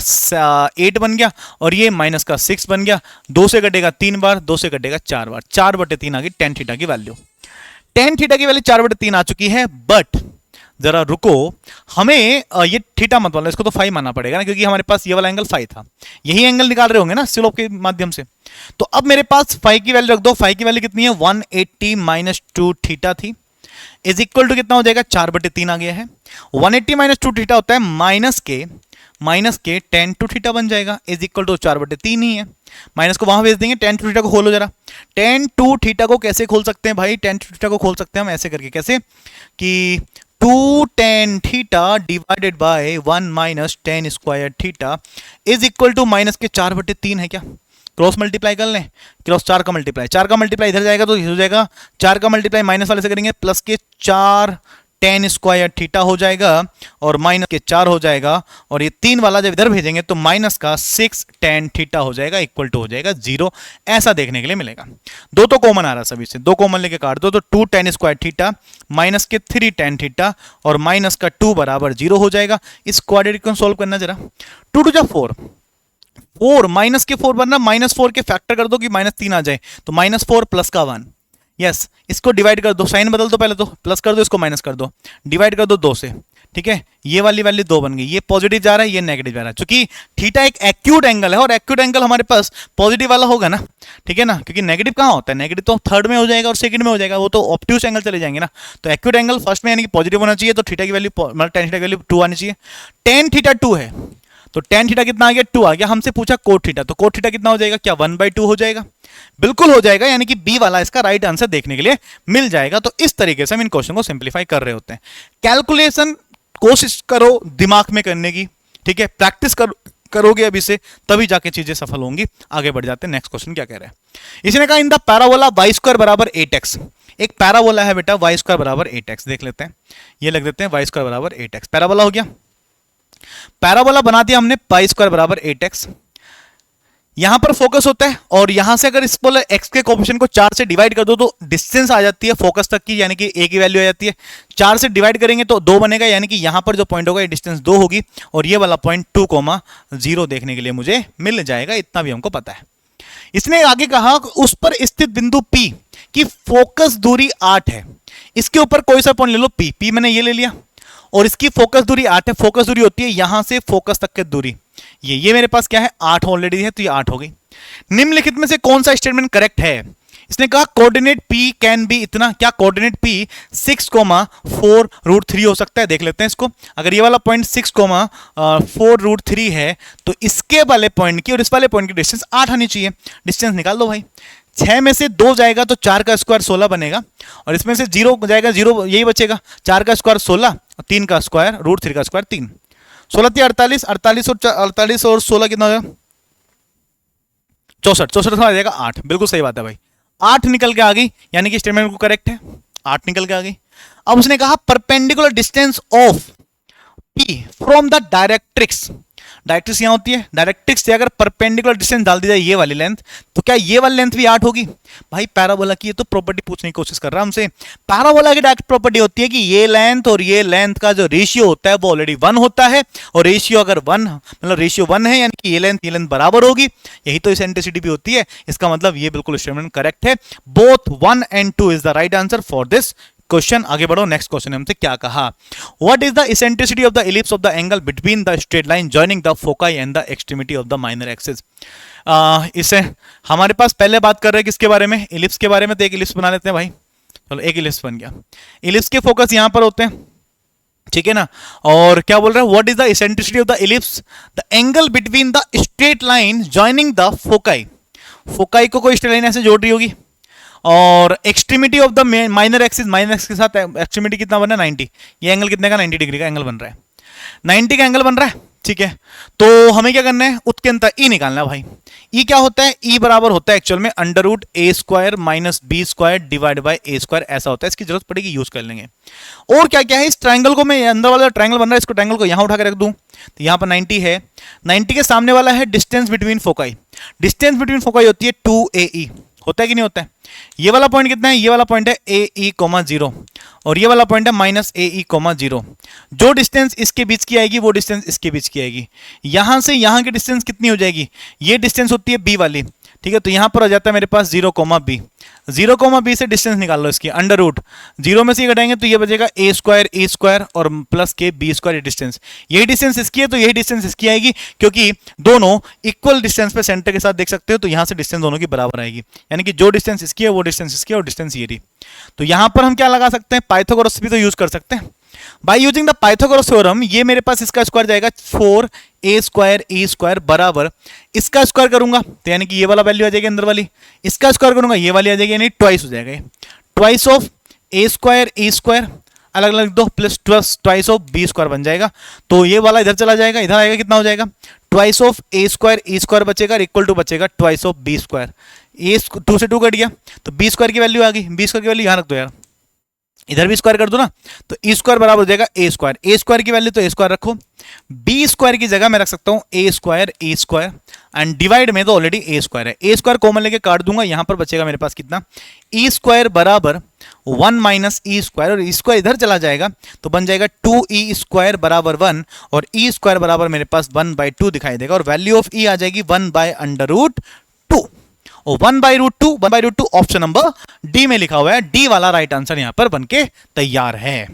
8 बन गया, और ये माइनस का 6 बन गया। 2 से कटेगा 3 बार, 2 से कटेगा 4 बार, 4/3 आ गई tan थीटा की वैल्यू। tan थीटा की वैल्यू 4/3 आ चुकी है। बट जरा रुको, हमें ये थीटा मत वाला, इसको तो 5 मानना पड़ेगा ना, क्योंकि हमारे पास ये वाला एंगल 5 था। यही एंगल निकाल रहे होंगे ना स्लोप के माध्यम से। तो अब मेरे पास 5 की वैल्यू रख दो। 5 की वैल्यू कितनी है, 180 - 2 थीटा थी, इज इक्वल टू कितना हो जाएगा, 4/3 आ गया है। 180 - 2 थीटा होता है माइनस के tan 2 थीटा बन जाएगा, इज इक्वल टू 4/3 ही है। माइनस को वहां भेज देंगे, tan 2 थीटा को खोलो जरा। tan 2 थीटा को कैसे खोल सकते हैं भाई, tan 2 थीटा को खोल सकते हैं हम ऐसे करके, कैसे कि 2 tan theta divided by 1 - tan square theta is equal to minus K 4/3 है क्या। क्रॉस मल्टीप्लाई कर लें, क्रॉस 4 का मल्टीप्लाई, 4 का मल्टीप्लाई इधर जाएगा तो हो जाएगा 4 का मल्टीप्लाई माइनस वाले से करेंगे प्लस के 4 टेन स्क्वायर थीटा हो जाएगा और माइनस के 4 हो जाएगा, और ये 3 वाला जब इधर भेजेंगे तो माइनस का 6 टेन थीटा हो जाएगा, इक्वल टू हो जाएगा 0। ऐसा देखने के लिए मिलेगा। दो तो कॉमन आ रहा है सभी से, दो कॉमन लेके काट दो तो 2 टेन स्क्वायर थीटा माइनस के 3 टेन थीटा और माइनस का 2 बराबर 0 हो जाएगा। इस क्वाड्रेटिक को सॉल्व करना जरा। 2 टू 4, 4 माइनस के 4 बनना, -4 के फैक्टर कर दो कि -3 आ जाए, तो -4 प्लस का 1। यस, इसको डिवाइड कर दो, साइन बदल दो पहले, तो प्लस कर दो, इसको माइनस कर दो, डिवाइड कर दो 2 से। ठीक है, ये वाली वैल्यू 2 बन गई, ये पॉजिटिव जा रहा है, ये नेगेटिव जा रहा है, क्योंकि थीटा एक एक्यूट एंगल है और एक्यूट एंगल हमारे पास पॉजिटिव वाला होगा ना। ठीक है ना, क्योंकि नेगेटिव कहाँ होता है, नेगेटिव तो थर्ड में हो जाएगा और सेकंड में हो जाएगा, वो तो ऑब्ट्यूस एंगल चले जाएंगे ना। तो एक्यूट एंगल फर्स्ट में यानी कि पॉजिटिव होना चाहिए, तो थीटा की वैल्यू मतलब टेन थीटा की वैल्यू 2 आनी चाहिए। टेन थीटा 2 है तो टेन थीटा कितना आ गया, 2 आ गया। हमसे पूछा कोट थीटा, तो कोट थीटा कितना हो जाएगा, क्या 1/2 हो जाएगा? बिल्कुल हो जाएगा, यानी कि बी वाला इसका राइट आंसर देखने के लिए मिल जाएगा। तो इस तरीके से हम इन क्वेश्चन को सिंप्लीफाई कर रहे होते हैं। कैलकुलेशन कोशिश करो दिमाग में करने की, ठीक है, प्रैक्टिस करोगे अभी से, तभी जाके चीजें सफल होंगी। आगे बढ़ जाते हैं, नेक्स्ट क्वेश्चन क्या कह रहे हैं। इसने कहा in the parabola Y square बराबर 8x। एक पैराबोला है बेटा वाई स्क्वायर बराबर 8x, देख लेते हैं, ये लिख देते हैं वाई स्क्वायर बराबर 8x। पैराबोला हो गया, पैराबोला बना दिया हमने पाई स्क्वायर बराबर 8x। यहां पर फोकस होता है और यहां से अगर इस बोले x के कोफिशिएंट को 4 से डिवाइड कर दो तो डिस्टेंस आ जाती है फोकस तक की, यानी कि a की वैल्यू आ जाती है। 4 से डिवाइड करेंगे तो 2 बनेगा, यानी कि यहां पर जो पॉइंट होगा ये डिस्टेंस 2 होगी और ये वाला पॉइंट 2,0 देखने के लिए मुझे मिल जाएगा, इतना भी हमको पता है। इसने आगे कहा उस पर स्थित बिंदु P की फोकस दूरी 8 है। इसके ऊपर कोई सा पॉइंट ले लो, P मैंने ये ले लिया और इसकी फोकस दूरी 8 है। फोकस दूरी होती है यहां से फोकस तक की दूरी, ये मेरे पास क्या है 8 ऑलरेडी है, तो ये 8 हो गई। निम्नलिखित में से कौन सा स्टेटमेंट करेक्ट है? इसने कहा कोऑर्डिनेट P कैन बी इतना, क्या कोऑर्डिनेट P 6,4√3 हो सकता है? देख लेते हैं इसको। अगर ये वाला पॉइंट 6,4√3 है तो इसके वाले पॉइंट की और इस वाले पॉइंट की डिस्टेंस 8 आनी चाहिए। डिस्टेंस निकाल दो भाई, 6 में से 2 जाएगा तो 4 का स्क्वायर 16 बनेगा और इसमें से 0 जाएगा, 0 यही बचेगा। 4 का स्क्वायर 16 और 3 का स्क्वायर √3 का स्क्वायर 3, 16 3 48, 48 और 16 कितना हो जाएगा 64, 64 आ जाएगा 8। बिल्कुल सही बात है भाई, 8 निकल के आ गई, यानी कि स्टेटमेंट को करेक्ट है, 8 निकल के आ गई। अब उसने कहा perpendicular distance of P from the directrix. Directrix यहां होती है, डायरेक्ट्रिक्स से अगर परपेंडिकुलर डिस्टेंस डाल दी जाए ये वाली लेंथ, तो क्या ये वाली लेंथ भी 8 होगी? भाई पैराबोला की ये तो प्रॉपर्टी पूछने की कोशिश कर रहा है हमसे। पैराबोला की डायरेक्ट प्रॉपर्टी होती है कि ये लेंथ और ये लेंथ का जो रेशियो होता है वो ऑलरेडी 1 होता है, और रेशियो अगर 1 मतलब रेशियो 1 है यानी कि ये लेंथ बराबर होगी। यही तो इसेंट्रिसिटी भी होती है। इसका मतलब ये बिल्कुल स्टेटमेंट करेक्ट है। Both 1 and 2 is the right answer for this question. आगे बढ़ो, नेक्स्ट क्वेश्चन हमसे क्या कहा, what is the eccentricity of the ellipse of the angle between the straight line joining the foci and the extremity of the minor axis. इसे हमारे पास पहले बात कर रहे हैं किसके बारे में, इलिप्स के बारे में। तो एक इलिप्स बना लेते हैं भाई, चलो एक इलिप्स बन गया। इलिप्स के फोकस यहां पर होते हैं, ठीक है ना। और क्या बोल रहा है, what is the eccentricity of the ellipse, the angle between the straight line joining the foci. Foci को कोई स्ट्रेट लाइन ऐसे जोड़ रही होगी और extremity of the minor axis, minor axis के साथ एक्सट्रीमिटी कितना बन रहा है 90। ये एंगल कितने का 90 डिग्री का एंगल बन रहा है, 90 का एंगल बन रहा है, ठीक है। तो हमें क्या करना है, उत्केंद्र ई निकालना है भाई। ई क्या होता है, ई बराबर होता है एक्चुअल में √a² - b² divide by a², ऐसा होता है। इसकी जरूरत पड़ेगी यूज कर लेंगे। और क्या क्या है इस ट्रायंगल को, मैं अंदर वाला ट्रायंगल बन रहा है इसको ट्रायंगल को यहां उठा के रख दूं तो यहां पर 90 है। 90 के सामने वाला है distance between foci. Distance between foci होती है 2ae, होता है कि नहीं होता है। ये वाला पॉइंट कितना है, ये वाला पॉइंट है ae, 0 और ये वाला पॉइंट है -ae, 0। जो डिस्टेंस इसके बीच की आएगी वो डिस्टेंस इसके बीच की आएगी। यहां से यहां की डिस्टेंस कितनी हो जाएगी, ये डिस्टेंस होती है b वाली, ठीक है। तो यहां पर आ जाता है मेरे पास 0,b। 0,b से डिस्टेंस निकाल लो इसकी, √0 में से ये घटाएंगे तो ये बचेगा a² और प्लस के b²। डिस्टेंस यही डिस्टेंस इसकी है तो यही डिस्टेंस इसकी आएगी, क्योंकि दोनों इक्वल डिस्टेंस पे सेंटर के साथ देख सकते हो। तो यहां से डिस्टेंस दोनों की बराबर आएगी, यानी कि जो डिस्टेंस इसकी है वो डिस्टेंस इसकी है और डिस्टेंस ये रही। तो यहां पर हम क्या लगा सकते हैं, पाइथागोरस भी तो यूज कर सकते हैं। By using the Pythagoras theorem ये मेरे पास इसका स्क्वायर जाएगा 4a² बराबर, इसका स्क्वायर करूंगा तो यानी कि ये वाला वैल्यू आ जाएगी अंदर वाली, इसका स्क्वायर करूंगा ये वाली आ जाएगी, यानी ट्वाइस हो जाएगा, ट्वाइस ऑफ a², अलग अलग दो, प्लस ट्वाइस ऑफ b² बन जाएगा। तो ये वाला इधर चला जाएगा, इधर आएगा कितना हो जाएगा, ट्वाइस ऑफ a² बचेगा, इक्वल टू बचेगा ट्वाइस ऑफ b²। 2 से 2 कट गया तो b² की वैल्यू आ गई, b² की वैल्यू यहां रख दो यार, इधर भी स्क्वायर कर दो ना, तो ई स्क्वायर बराबर हो जाएगा ए स्क्वायर। ए स्क्वायर की वैल्यू तो ए स्क्वायर रखो, बी स्क्वायर की जगह मैं रख सकता हूं ए स्क्वायर एंड डिवाइड में तो ऑलरेडी ए स्क्वायर है, ए स्क्वायर कॉमन लेके काट दूंगा, यहां पर बचेगा मेरे पास कितना, ई स्क्वायर बराबर 1 माइनस ई स्क्वायर, और ई स्क्वायर इधर चला जाएगा तो बन जाएगा 2 ई स्क्वायर बराबर 1, और ई स्क्वायर बराबर मेरे पास 1/2 दिखाई देगा, और वैल्यू ऑफ ई आ जाएगी 1/√2, और 1/√2 ऑप्शन नंबर डी में लिखा हुआ है, डी वाला राइट आंसर यहां पर बनके तैयार है।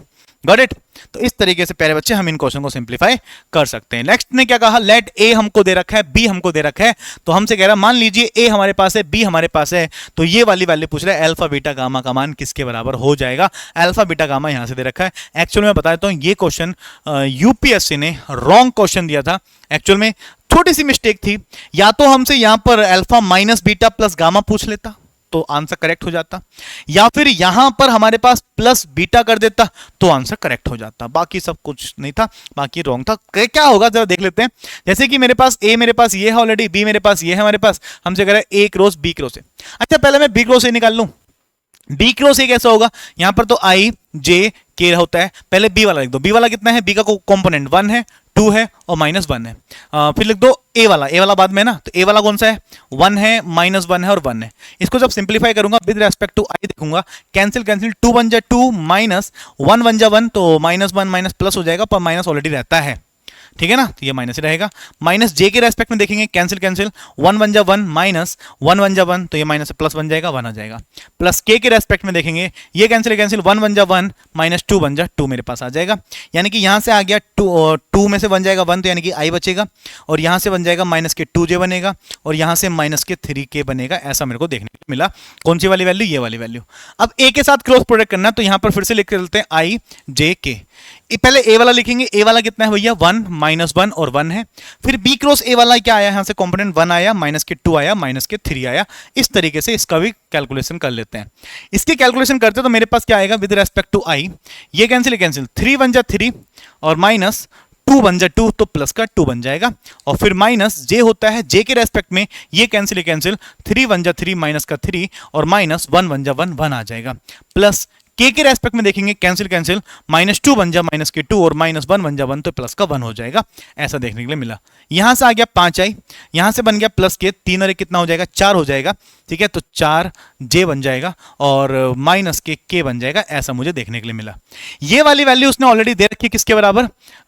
Got it. तो इस तरीके से प्यारे बच्चे हम इन क्वेश्चन को सिंप्लीफाई कर सकते हैं। नेक्स्ट ने क्या कहा, लेट ए हमको दे रखा है, बी हमको दे रखा है, तो हमसे कह रहा है मान लीजिए ए हमारे पास है, बी हमारे पास है, तो ये वाली वैल्यू पूछ रहा है अल्फा बीटा गामा का मान किसके बराबर हो जाएगा। अल्फा बीटा गामा यहां से दे रखा है। एक्चुअल में बता देता हूं, ये क्वेश्चन यूपीएससी ने रॉन्ग क्वेश्चन दिया था। एक्चुअल में छोटी सी मिस्टेक थी, या तो हमसे यहां पर alpha minus beta plus gamma पूछ लेता तो आंसर करेक्ट हो जाता, या फिर यहां पर हमारे पास प्लस बीटा कर देता तो आंसर करेक्ट हो जाता, बाकी सब कुछ नहीं था, बाकी रॉन्ग था। क्या होगा जरा देख लेते हैं। जैसे कि मेरे पास ए मेरे पास ये है ऑलरेडी, बी मेरे पास ये है, हमारे पास हमसे कह रहा है ए क्रॉस बी क्रॉस ए। अच्छा पहले मैं बी क्रॉस ए निकाल लूं, बी क्रॉस ए कैसा होगा, यहां पर तो आई जे के होता है, पहले बी वाला लिख दो, बी वाला कितना है, बी का कंपोनेंट 1 है, 2 है और -1 है। फिर लिख दो ए वाला बाद में ना, तो ए वाला कौन सा है, 1 है, -1 है और 1 है। इसको जब सिंप्लीफाई करूंगा विद रेस्पेक्ट टू आई देखूंगा, कैंसिल 2 बन जाए 2 माइनस 1 बन जाए 1, तो -1 माइनस प्लस हो जाएगा, पर माइनस ऑलरेडी रहता है, ठीक है ना, तो ये माइनस ही रहेगा। माइनस जे के रेस्पेक्ट में देखेंगे, कैंसिल 1 बन जा 1 माइनस 1 बन जा 1, तो ये माइनस से प्लस बन जाएगा, 1 आ जाएगा। प्लस के रेस्पेक्ट में देखेंगे, ये कैंसिल 1 बन जा 1 माइनस 2 बन जा 2 मेरे पास आ जाएगा, यानी कि यहां से आ गया 2 में से बन जाएगा 1, तो यानी कि आई बचेगा, और यहां से बन जाएगा माइनस के 2j बनेगा, और यहां से माइनस के 3k बनेगा। ऐसा मेरे को देखने को मिला। कौन सी वाली वैल्यू, ये वाली वैल्यू। अब ए के साथ क्रॉस प्रोडक्ट करना, तो यहां पर फिर से लिख लेते हैं आई जे के। पहले ए वाला लिखेंगे, ए वाला कितना है भैया, 1 -1 और 1 है। फिर बी क्रॉस ए वाला क्या आया, यहां से कंपोनेंट 1 आया, माइनस के 2 आया, माइनस के 3 आया। इस तरीके से इसका भी कैलकुलेशन कर लेते हैं। इसकी कैलकुलेशन करते तो मेरे पास क्या आएगा विद रेस्पेक्ट टू आई, ये कैंसिल 3 बन जा 3 और माइनस 2 बन जा 2, तो प्लस का 2 बन जाएगा, और फिर माइनस जे होता है, जे के रेस्पेक्ट में ये कैंसिल 3 बन जा 3 माइनस का 3 और माइनस 1 बन जा 1 आ जाएगा। प्लस के रेस्पेक्ट में देखेंगे, कैंसिल -2 बन जा माइनस के 2 और -1 बन जा 1, तो प्लस का 1 हो जाएगा। ऐसा देखने के लिए मिला। यहां से आ गया 5 आई, यहां से बन गया प्लस के 3 और 1 कितना हो जाएगा, 4 हो जाएगा, ठीक है, तो 4 जे बन जाएगा और माइनस के बन जाएगा। ऐसा मुझे देखने के लिए मिला। ये वाली वैल्यू उसने ऑलरेडी दे रखी है किसके बराबर,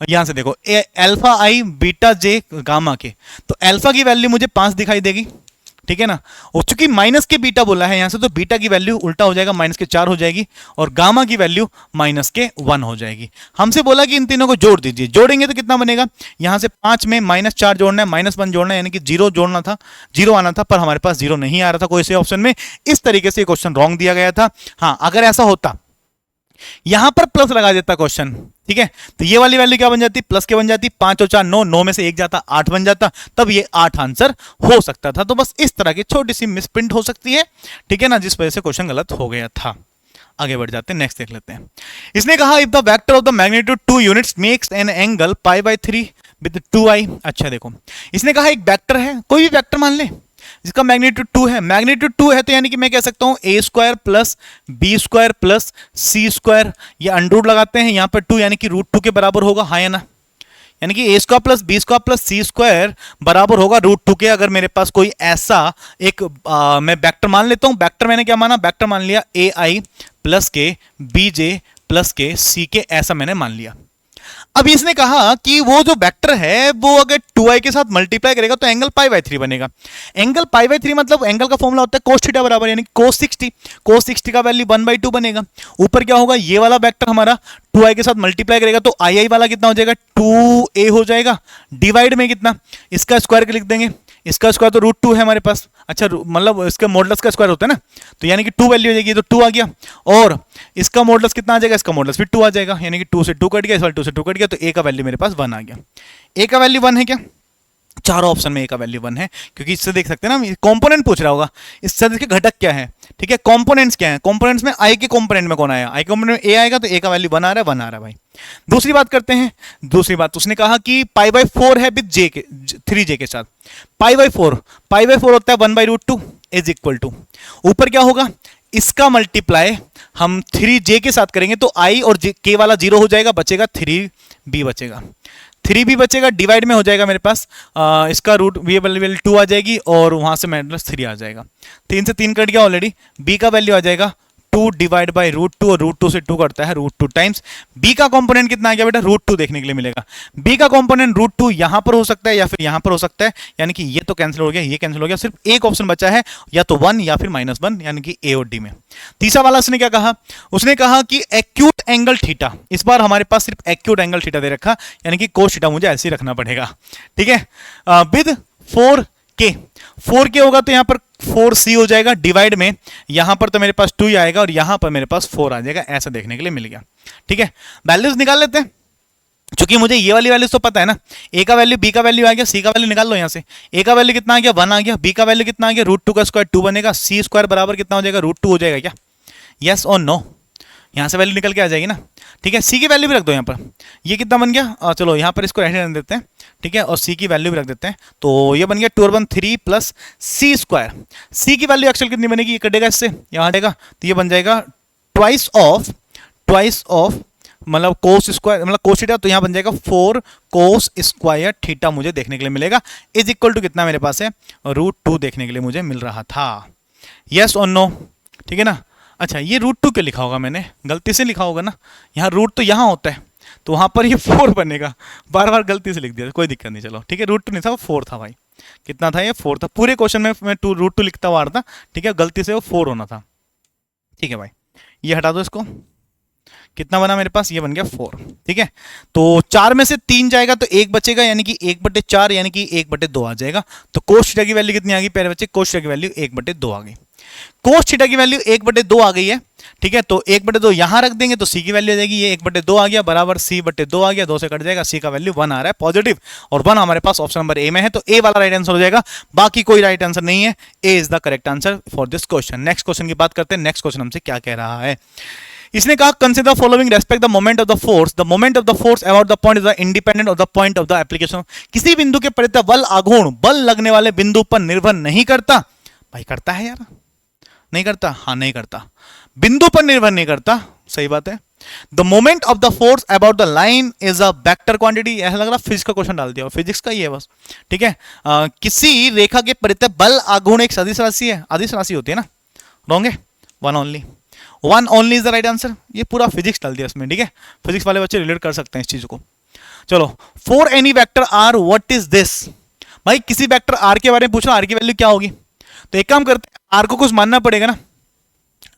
यहां से देखो अल्फा आई बीटा जे गामा के, तो अल्फा की वैल्यू मुझे 5 दिखाई देगी, ठीक है ना, और चूंकि माइनस के बीटा बोला है यहां से, तो बीटा की वैल्यू उल्टा हो जाएगा, माइनस के 4 हो जाएगी, और गामा की वैल्यू माइनस के 1 हो जाएगी। हमसे बोला कि इन तीनों को जोड़ दीजिए, जोड़ेंगे तो कितना बनेगा, यहां से 5 में -4 जोड़ना है, -1 जोड़ना है, यानी कि 0 जोड़ना था, 0 आना था, पर हमारे पास 0 नहीं आ रहा था कोई से ऑप्शन में। इस तरीके से क्वेश्चन रॉन्ग दिया गया था। हाँ, अगर ऐसा होता यहां पर प्लस लगा देता क्वेश्चन, ठीक है, तो ये वाली वैल्यू क्या बन जाती, प्लस के बन जाती, 5 और 4 9, 9 में से 1 जाता 8 बन जाता, तब ये 8 आंसर हो सकता था। तो बस इस तरह की छोटी सी मिसप्रिंट हो सकती है, ठीक है ना, जिस वजह से क्वेश्चन गलत हो गया था। आगे बढ़ जाते हैं, नेक्स्ट देख लेते हैं। इसने कहा if the vector of the magnitude 2 units makes an angle π/3 with 2i। अच्छा देखो, इसने कहा एक वेक्टर है, कोई भी वेक्टर मान ले जिसका मैग्नीट्यूड 2 है, मैग्नीट्यूड 2 है, तो यानी कि मैं कह सकता हूं a² plus b² plus c², ये अंडरूट लगाते हैं यहां पर 2, यानी कि √2 के बराबर होगा, हाँ या ना, यानी कि a² plus b² plus c² बराबर होगा √2 के। अगर मेरे पास कोई ऐसा एक मैं वेक्टर मान लेता हूं, वेक्टर मैंने क्या माना, वेक्टर मान लिया ai प्लस के bj प्लस के ck, ऐसा मैंने मान लिया। अब इसने कहा कि वो जो वेक्टर है वो अगर 2i के साथ मल्टीप्लाई करेगा तो एंगल π/3 बनेगा। एंगल π/3 मतलब एंगल का फॉर्मूला होता है cos थीटा बराबर, यानी cos 60, cos 60 का वैल्यू 1/2 बनेगा। ऊपर क्या होगा, ये वाला वेक्टर हमारा 2i के साथ मल्टीप्लाई करेगा तो आई वाला कितना हो जाएगा, 2a हो जाएगा, डिवाइड में कितना, इसका स्क्वायर लिख देंगे, इसका स्क्वायर तो √2 है हमारे पास, अच्छा मतलब इसका मॉडुलस का स्क्वायर होता है ना, तो यानी कि 2 वैल्यू हो जाएगी, तो 2 आ गया, और इसका मॉडुलस कितना आ जाएगा, इसका मॉडुलस फिर 2 आ जाएगा, यानी कि 2 से 2 कट गया, इस बार 2 से 2 कट गया, तो a का वैल्यू मेरे पास 1 आ गया। a का वैल्यू 1 है क्या, चारों ऑप्शन में a का वैल्यू 1 है, क्योंकि इससे देख सकते हैं ना, कंपोनेंट पूछ रहा होगा, इससे इसके घटक क्या है, ठीक है, कंपोनेंट्स क्या है, कंपोनेंट्स में i के कंपोनेंट में कौन आया, i के कंपोनेंट में a आएगा, तो a का वैल्यू 1 आ रहा है, 1 आ रहा है भाई। दूसरी बात करते हैं, दूसरी बात उसने कहा कि π/4 है विद j के 3j के साथ, π/4 होता है 1/√2 इज इक्वल टू, ऊपर क्या होगा इसका मल्टीप्लाई हम 3j के साथ करेंगे तो i और k वाला 0 हो जाएगा, बचेगा 3b बचेगा, 3b बचेगा, डिवाइड में हो जाएगा मेरे पास इसका रूट b वैल्यू 2 आ जाएगी और वहां से माइनस 3 आ जाएगा, 3 से 3 कट गया ऑलरेडी, b का वैल्यू आ जाएगा 2 डिवाइड बाई √2 और √2 से 2 करता है √2 टाइम्स b का कंपोनेंट कितना आ गया बेटा √2 देखने के लिए मिलेगा। b का कंपोनेंट √2 यहां पर हो सकता है या फिर यहां पर हो सकता है, यानी कि ये तो कैंसिल हो गया, ये कैंसिल हो गया, सिर्फ एक ऑप्शन बचा है या तो 1 या फिर -1, यानी कि a और d में। तीसरा वाला उसने क्या कहा, उसने कहा कि एक्यूट एंगल थीटा, इस बार हमारे पास सिर्फ एक्यूट एंगल थीटा दे रखा, यानी कि कोस थीटा मुझे ऐसे ही रखना पड़ेगा, ठीक है, विद 4k होगा तो यहां पर 4c हो जाएगा, डिवाइड में यहां पर तो मेरे पास 2 ही आएगा और यहां पर मेरे पास 4 आ जाएगा, ऐसा देखने के लिए मिल गया, ठीक है। वैल्यूज निकाल लेते हैं, क्योंकि मुझे ये वाली वैल्यूज तो पता है ना, a का वैल्यू, b का वैल्यू आ गया, c का वैल्यू निकाल लो यहां से, a का वैल्यू कितना आ गया 1 आ गया, b का वैल्यू कितना आ गया √2 का स्क्वायर 2 बनेगा, c स्क्वायर बराबर कितना हो जाएगा √2 हो जाएगा क्या, यस और नो, यहां से वैल्यू निकल के आ जाएगी ना, ठीक है। c की वैल्यू भी रख दो यहां पर, ये कितना बन गया, चलो यहां पर इसको रहने देते हैं, ठीक है, और c की वैल्यू भी रख देते हैं, तो ये बन गया 2 और 1 3 प्लस c स्क्वायर, c की वैल्यू एक्चुअल कितनी बनेगी, ये कटेगा इससे, यहां हटेगा तो ये बन जाएगा ट्वाइस ऑफ मतलब कोस स्क्वायर मतलब कोस थीटा, तो यहां बन जाएगा 4 कोस स्क्वायर थीटा मुझे देखने के लिए मिलेगा, इज इक्वल टू कितना मेरे पास है √2 देखने के लिए मुझे मिल रहा था, यस और नो, ठीक है ना। अच्छा ये √2 क्यों लिखा होगा, मैंने गलती से लिखा होगा ना, यहाँ रूट तो यहाँ होता है तो वहां पर ये 4 बनेगा, बार बार गलती से लिख दिया, कोई दिक्कत नहीं, चलो ठीक है, √2 नहीं था वो 4 था भाई, कितना था ये 4 था, पूरे क्वेश्चन में मैं √2 लिखता हुआ आ रहा था, ठीक है, गलती से वो 4 होना था, ठीक है भाई, ये हटा दो इसको, कितना बना मेरे पास, ये बन गया 4, ठीक है। तो 4 में से 3 जाएगा तो 1 बचेगा, यानी कि 1/4 यानी कि 1/2 आ जाएगा, तो कोस थीटा की वैल्यू कितनी आ गई प्यारे बच्चे, कोस थीटा की वैल्यू 1/2 आ गई, कोस थीटा की वैल्यू 1/2 आ गई है, ठीक है, तो 1/2 यहां रख देंगे तो c की वैल्यू आ जाएगी, ये 1/2 आ गया बराबर c/2 आ गया, 2 से कट जाएगा, c का वैल्यू 1 आ रहा है पॉजिटिव, और 1 हमारे पास ऑप्शन नंबर ए में है, तो ए वाला राइट आंसर हो जाएगा, बाकी कोई राइट आंसर नहीं है, a is the correct answer for this question. Next question की बात करते हैं, नेक्स्ट क्वेश्चन हमसे क्या कह रहा है, इसने कहा consider following respect the moment of the force about the point is the independent of the point of the application, किसी बिंदु के परितः बल आघूर्ण बल लगने वाले बिंदु पर निर्भर नहीं करता, भाई करता है यार, नहीं करता, हाँ नहीं करता, बिंदु पर निर्भर नहीं करता, सही बात है। The moment of the force about the line is a vector quantity, ऐसा लग रहा फिजिक्स का क्वेश्चन डाल दिया, फिजिक्स का ही है बस, ठीक है, किसी रेखा के परितः बल आघूर्ण एक सदिश राशि है, अदिश राशि होती है ना, रॉन्ग है, one only is the right answer, ये पूरा फिजिक्स डाल दिया इसमें, ठीक है, फिजिक्स वाले बच्चे रिलेट कर सकते हैं इस चीज को। चलो for any vector R what is this, भाई किसी वेक्टर आर के बारे में पूछो, आर की वैल्यू क्या होगी, तो एक काम करते हैं, आर को कुछ मानना पड़ेगा ना,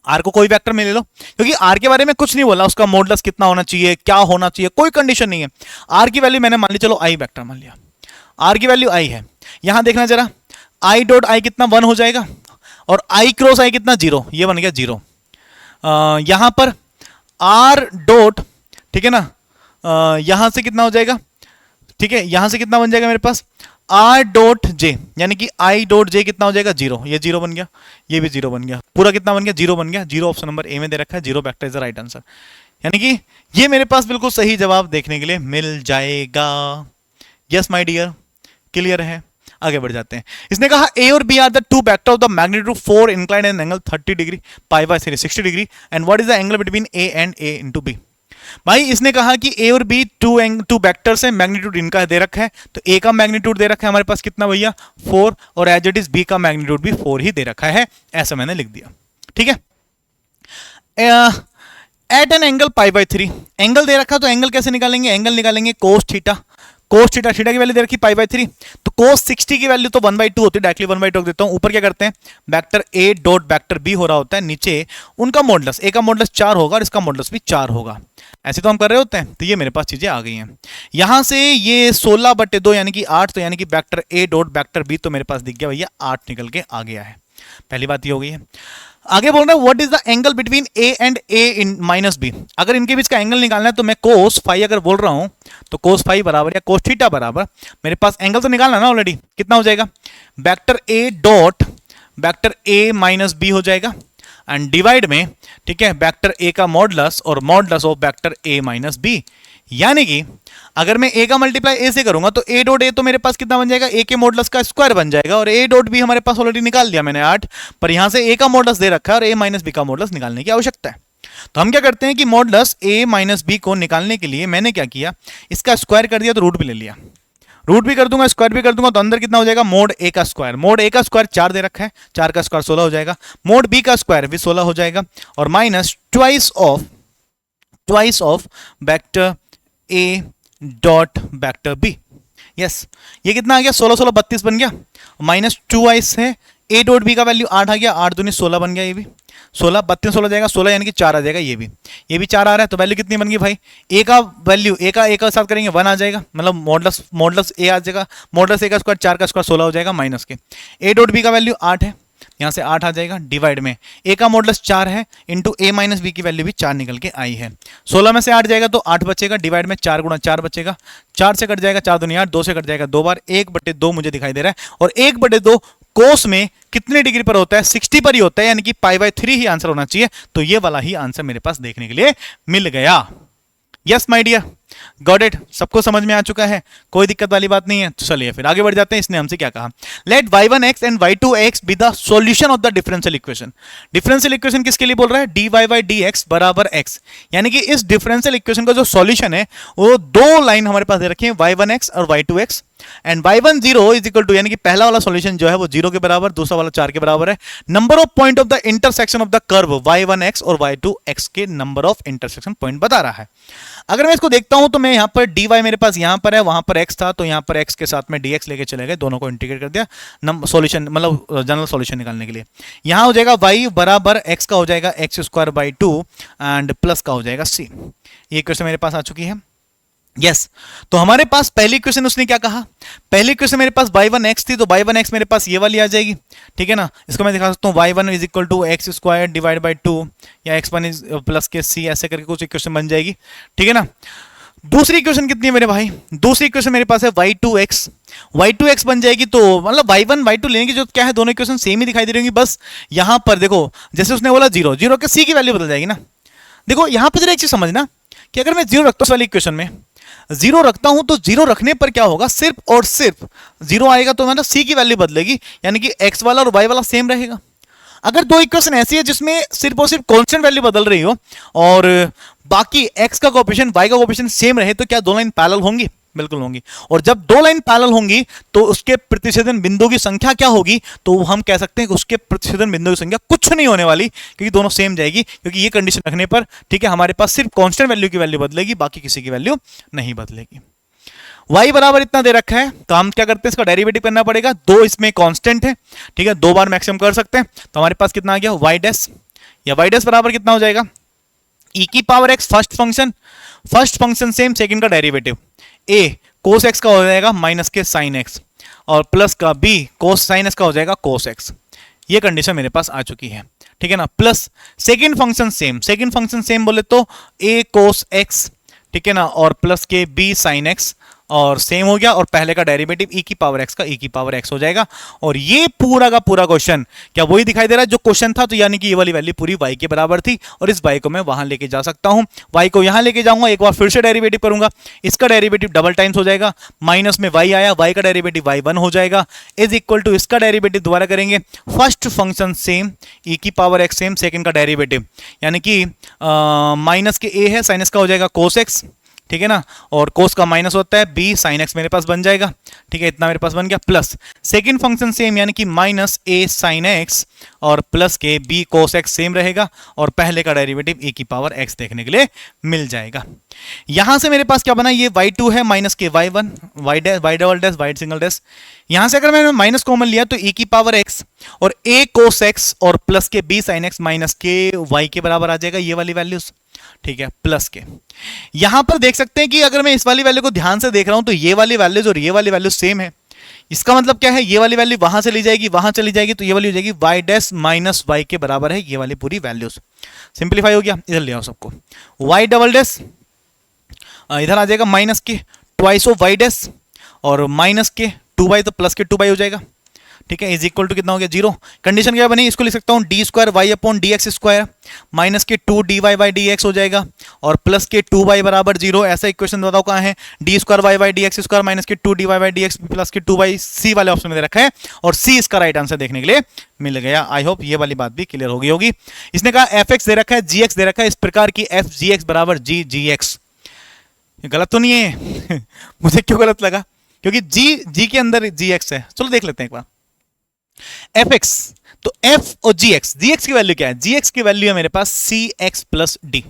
आर को कोई वेक्टर में ले लो, क्योंकि आर के बारे में कुछ नहीं बोला, उसका मॉडुलस कितना होना चाहिए, क्या होना चाहिए, कोई कंडीशन नहीं है, आर की वैल्यू मैंने मान ली, चलो आई वेक्टर मान लिया, आर की वैल्यू आई है, यहां देखना जरा आई डॉट आई कितना 1 हो जाएगा, और आई क्रॉस आई कितना 0, ये बन गया 0, यहां पर आर डॉट, ठीक है ना, यहां से कितना हो जाएगा, ठीक है, यहां से कितना बन जाएगा मेरे पास आर डॉट जे, यानी कि आई डॉट जे कितना हो जाएगा 0, ये 0 बन गया, ये भी 0 बन गया, पूरा कितना बन गया 0 बन गया, 0 ऑप्शन नंबर ए में दे रखा है, 0 vector is the right answer, यानी कि ये मेरे पास बिल्कुल सही जवाब देखने के लिए मिल जाएगा। यस माय डियर, क्लियर है, आगे बढ़ जाते हैं। इसने कहा ए और B are the two vector of the magnitude 4 inclined an angle 30 degree, pi by 60 degree, and what is the angle between A and A into B. भाई इसने कहा कि ए और बी टू वेक्टर्स है, magnitude इनका दे रखा है, तो ए का मैग्नीट्यूड दे रखा है हमारे पास कितना भैया 4, और एज इट इज बी का मैग्नीट्यूड भी 4 ही दे रखा है, ऐसा मैंने लिख दिया, ठीक है। At an angle pi by 3, angle दे रखा, तो एंगल कैसे निकालेंगे, एंगल निकालेंगे cos theta, cos theta, theta की वैल्यू दे रखी पाई बाय 3, तो कोस 60 की वैल्यू तो 1/2 होती है, डायरेक्टली 1/2 देता हूं, ऊपर क्या करते हैं vector A dot vector B हो रहा होता है, नीचे उनका मॉडुलस, ए का मॉडुलस 4 होगा और इसका मॉडुलस भी 4 होगा, ऐसे तो हम कर रहे होते हैं, तो ये मेरे पास चीजें आ गई हैं। यहां से ये 16/2 यानी कि 8, तो यानी कि vector A dot vector B तो मेरे पास दिख गया भैया 8 निकल के आ गया है, पहली बात ये हो गई है। आगे बोल रहा है what is the angle between A and A in minus B, अगर इनके बीच का एंगल निकालना है तो मैं कोस फाई अगर बोल रहा हूं तो कोस फाई बराबर या कोस थीटा बराबर, मेरे पास एंगल तो निकालना ना ऑलरेडी, कितना हो जाएगा vector A dot vector A minus B हो जाएगा, एंड डिवाइड में, ठीक है, वेक्टर ए का मॉडुलस और modulus of vector A minus B, यानी कि अगर मैं a का मल्टीप्लाई a से करूंगा तो a डॉट a तो मेरे पास कितना बन जाएगा, a के मॉडुलस का स्क्वायर बन जाएगा, और a डॉट b हमारे पास ऑलरेडी निकाल दिया मैंने 8, पर यहां से a का मॉडुलस दे रखा है और a माइनस b का मॉडुलस निकालने की आवश्यकता है। तो हम क्या करते हैं कि मॉडुलस a माइनस b को निकालने के लिए मैंने क्या किया, इसका स्क्वायर कर दिया तो रूट भी ले लिया, रूट भी कर दूंगा स्क्वायर भी कर दूंगा, तो अंदर कितना हो जाएगा, मोड a का स्क्वायर, मोड a का स्क्वायर 4 दे रखा है, 4 का स्क्वायर 16 हो जाएगा, मोड b का स्क्वायर भी 16 हो जाएगा, और minus twice of vector a dot vector b। Yes, ये कितना आ गया, 16 16 32 बन गया, माइनस ट्वाइस है a डॉट b का वैल्यू 8 आ गया, 8 दूनी 16 बन गया, ये भी 16 32 16 जाएगा, 16 यानी कि 4 आ जाएगा, ये भी 4 आ रहा है, तो वैल्यू कितनी बन गई भाई, a का वैल्यू a का साथ करेंगे 1 आ जाएगा, मतलब मॉडुलस a आ जाएगा, मॉडुलस a का स्क्वायर 4 का स्क्वायर 16 हो जाएगा, माइनस के a डॉट b का वैल्यू 8 है, यहाँ से 8 आ जाएगा, डिवाइड में a का मॉडुलस 4 है, इंटू a माइनस b की वैल्यू भी 4 निकल के आई है, 16 में से 8 जाएगा तो 8 बचेगा, डिवाइड में 4 गुणा 4 बचेगा, 4 से कट जाएगा 4 दूनी 8, 2 से कट जाएगा 2 बार, 1/2 मुझे दिखाई दे रहा है, और 1/2 कोस में कितने डिग्री पर होता है, 60 पर ही होता है, यानी कि π/3 ही आंसर होना चाहिए, तो ये वाला ही आंसर मेरे पास देखने के लिए मिल गया। Yes my dear, got it, सबको समझ में आ चुका है, कोई दिक्कत वाली बात नहीं है। तो चलिए फिर आगे बढ़ जाते हैं। इसने हमसे क्या कहा, let y1x and y2x be the solution of the differential equation. Differential equation किसके लिए बोल रहा है, dy/dx बराबर x, यानी कि इस डिफरेंशियल इक्वेशन का जो सॉल्यूशन है वो दो लाइन हमारे पास दे रखी है, y1x और y2x, and y1 0 is equal to, यानी कि पहला वाला सॉल्यूशन जो है वो 0 के बराबर, दूसरा वाला 4 के बराबर है, number of point of the intersection of the curve y1x और y2x के नंबर ऑफ इंटरसेक्शन पॉइंट बता रहा है। अगर मैं इसको देखता हूं तो मैं यहां पर dy मेरे पास यहां पर है, वहां पर x था, तो यहां पर x के साथ में dx लेके चले गए, दोनों को इंटीग्रेट कर दिया सॉल्यूशन, मतलब जनरल सॉल्यूशन निकालने के लिए। यहां हो जाएगा y बराबर x का हो जाएगा x² 2 एंड प्लस का हो जाएगा c। ये इक्वेशन मेरे पास आ चुकी है। यस, तो हमारे पास पहली इक्वेशन उसने क्या कहा, पहली इक्वेशन मेरे पास y1x थी, तो y1x मेरे पास ये वाली आ जाएगी, ठीक है ना। इसको मैं दिखा सकता हूँ, y1 is equal to x² divide by 2 या x1 इज प्लस के c, ऐसे करके कुछ इक्वेशन बन जाएगी, ठीक है ना। दूसरी इक्वेशन कितनी है मेरे भाई, दूसरी इक्वेशन मेरे पास है y2x बन जाएगी, तो मतलब y1 y2 लेने की जो क्या है, दोनों इक्वेशन सेम ही दिखाई दे रही होंगी, बस यहां पर देखो जैसे उसने बोला 0 0 के c की वैल्यू बदल जाएगी ना। देखो यहां पर जरा एक चीज समझना कि अगर मैं 0 रखता हूं वाली इक्वेशन में, 0 रखता हूं तो 0 रखने पर क्या होगा, सिर्फ और सिर्फ 0 आएगा, तो मतलब c की वैल्यू बदलेगी, यानी कि x वाला और y वाला सेम रहेगा। अगर दो इक्वेशन ऐसी है जिसमें सिर्फ और सिर्फ कांस्टेंट वैल्यू बदल रही हो और बाकी x का कोएफिशिएंट y का कोएफिशिएंट सेम रहे, तो क्या दो लाइन पैरेलल होंगी, बिल्कुल होंगी। और जब दो लाइन पैरेलल होंगी तो उसके प्रतिच्छेदन बिंदु की संख्या क्या होगी, तो हम कह सकते हैं कि उसके प्रतिच्छेदन बिंदु की संख्या कुछ नहीं होने वाली, क्योंकि दोनों सेम जाएगी, क्योंकि ये कंडीशन रखने पर, ठीक है, हमारे पास सिर्फ कांस्टेंट वैल्यू की वैल्यू बदलेगी, बाकी किसी की वैल्यू नहीं बदलेगी। y बराबर इतना दे रखा है, तो हम क्या करते हैं, इसका डेरिवेटिव करना पड़ेगा, दो इसमें कांस्टेंट है, ठीक है, दो बार मैक्सिमम कर सकते हैं, तो हमारे पास कितना आ गया y डैश, या y डैश बराबर कितना हो जाएगा, e की power x first function same, second का डेरिवेटिव a cos x का हो जाएगा माइनस के sin x, और प्लस का b cos sin x का हो जाएगा cos x। ये कंडीशन मेरे पास आ चुकी है, ठीक है ना। प्लस सेकंड फंक्शन सेम बोले तो a cos x, ठीक है ना, और प्लस के b sin x, और सेम हो गया, और पहले का डेरिवेटिव e की पावर x का e की पावर x हो जाएगा। और ये पूरा का पूरा क्वेश्चन क्या वही दिखाई दे रहा है जो क्वेश्चन था, तो यानी कि ये वाली वैल्यू पूरी y के बराबर थी, और इस y को मैं वहां लेके जा सकता हूं, y को यहां लेके जाऊंगा, एक बार फिर से डेरिवेटिव करूंगा, इसका डेरिवेटिव डबल टाइम्स हो जाएगा, माइनस में y आया, y का डेरिवेटिव y1 हो जाएगा, इज इक्वल टू इसका डेरिवेटिव दोबारा करेंगे, फर्स्ट फंक्शन सेम, e की पावर x सेम, सेकंड का डेरिवेटिव यानी कि माइनस के a है, साइन x का हो जाएगा cos x, ठीक है ना, और कोस का माइनस होता है b sin x मेरे पास बन जाएगा, ठीक है, इतना मेरे पास बन गया। प्लस सेकंड फंक्शन सेम, यानी कि माइनस a sin x और प्लस के b cos x सेम रहेगा, और पहले का डेरिवेटिव e की पावर x देखने के लिए मिल जाएगा। यहां से मेरे पास क्या बना, ये y2 है माइनस के y1, y double dash y single dash, यहां से अगर मैंने माइनस कॉमन लिया तो e की पावर x और a cos x और प्लस के b sin x माइनस के y के बराबर आ जाएगा, ये वाली वैल्यूज, ठीक है, प्लस के। यहां पर देख सकते हैं कि अगर मैं इस वाली वैल्यू को ध्यान से देख रहा हूं तो ये वाली वैल्यूज और ये वाली वैल्यू सेम है, इसका मतलब क्या है, ये वाली वैल्यू वहां चली जाएगी, वहां चली जाएगी, तो ये वाली हो जाएगी y डैश माइनस y के बराबर है, ये वाली पूरी वैल्यूज। सिंप्लीफाई हो गया, इधर ले आओ सबको, y डबल डैश इधर आ जाएगा माइनस के ट्वाइस ऑफ y डैश, और माइनस के 2y तो प्लस के 2y हो जाएगा, ठीक है, इज इक्वल टू कितना हो गया 0। कंडीशन क्या बनी, इसको लिख सकता हूँ D square Y upon D X square minus K 2 D Y by D X हो जाएगा और प्लस के 2 वाई बराबर 0। ऐसा इक्वेशन बताओ कहाँ है, D square Y by D X square minus K 2 D Y by D X plus K 2 Y C वाले option में दे रखा है और सी इसका राइट आंसर देखने के लिए मिल गया। आई होप ये वाली बात भी क्लियर हो गई होगी। इसने कहा एफ एक्स दे रखा है, जी एक्स दे रखा है, इस प्रकार की एफ जी एक्स बराबर जी जी एक्स। गलत तो नहीं है मुझे क्यों गलत लगा, क्योंकि जी के अंदर जी एक्स है। चलो देख लेते हैं एक बार एफ एक्स, तो एफ और जी एक्स की वैल्यू क्या है, जी एक्स की वैल्यू है मेरे पास सी एक्स प्लस डी,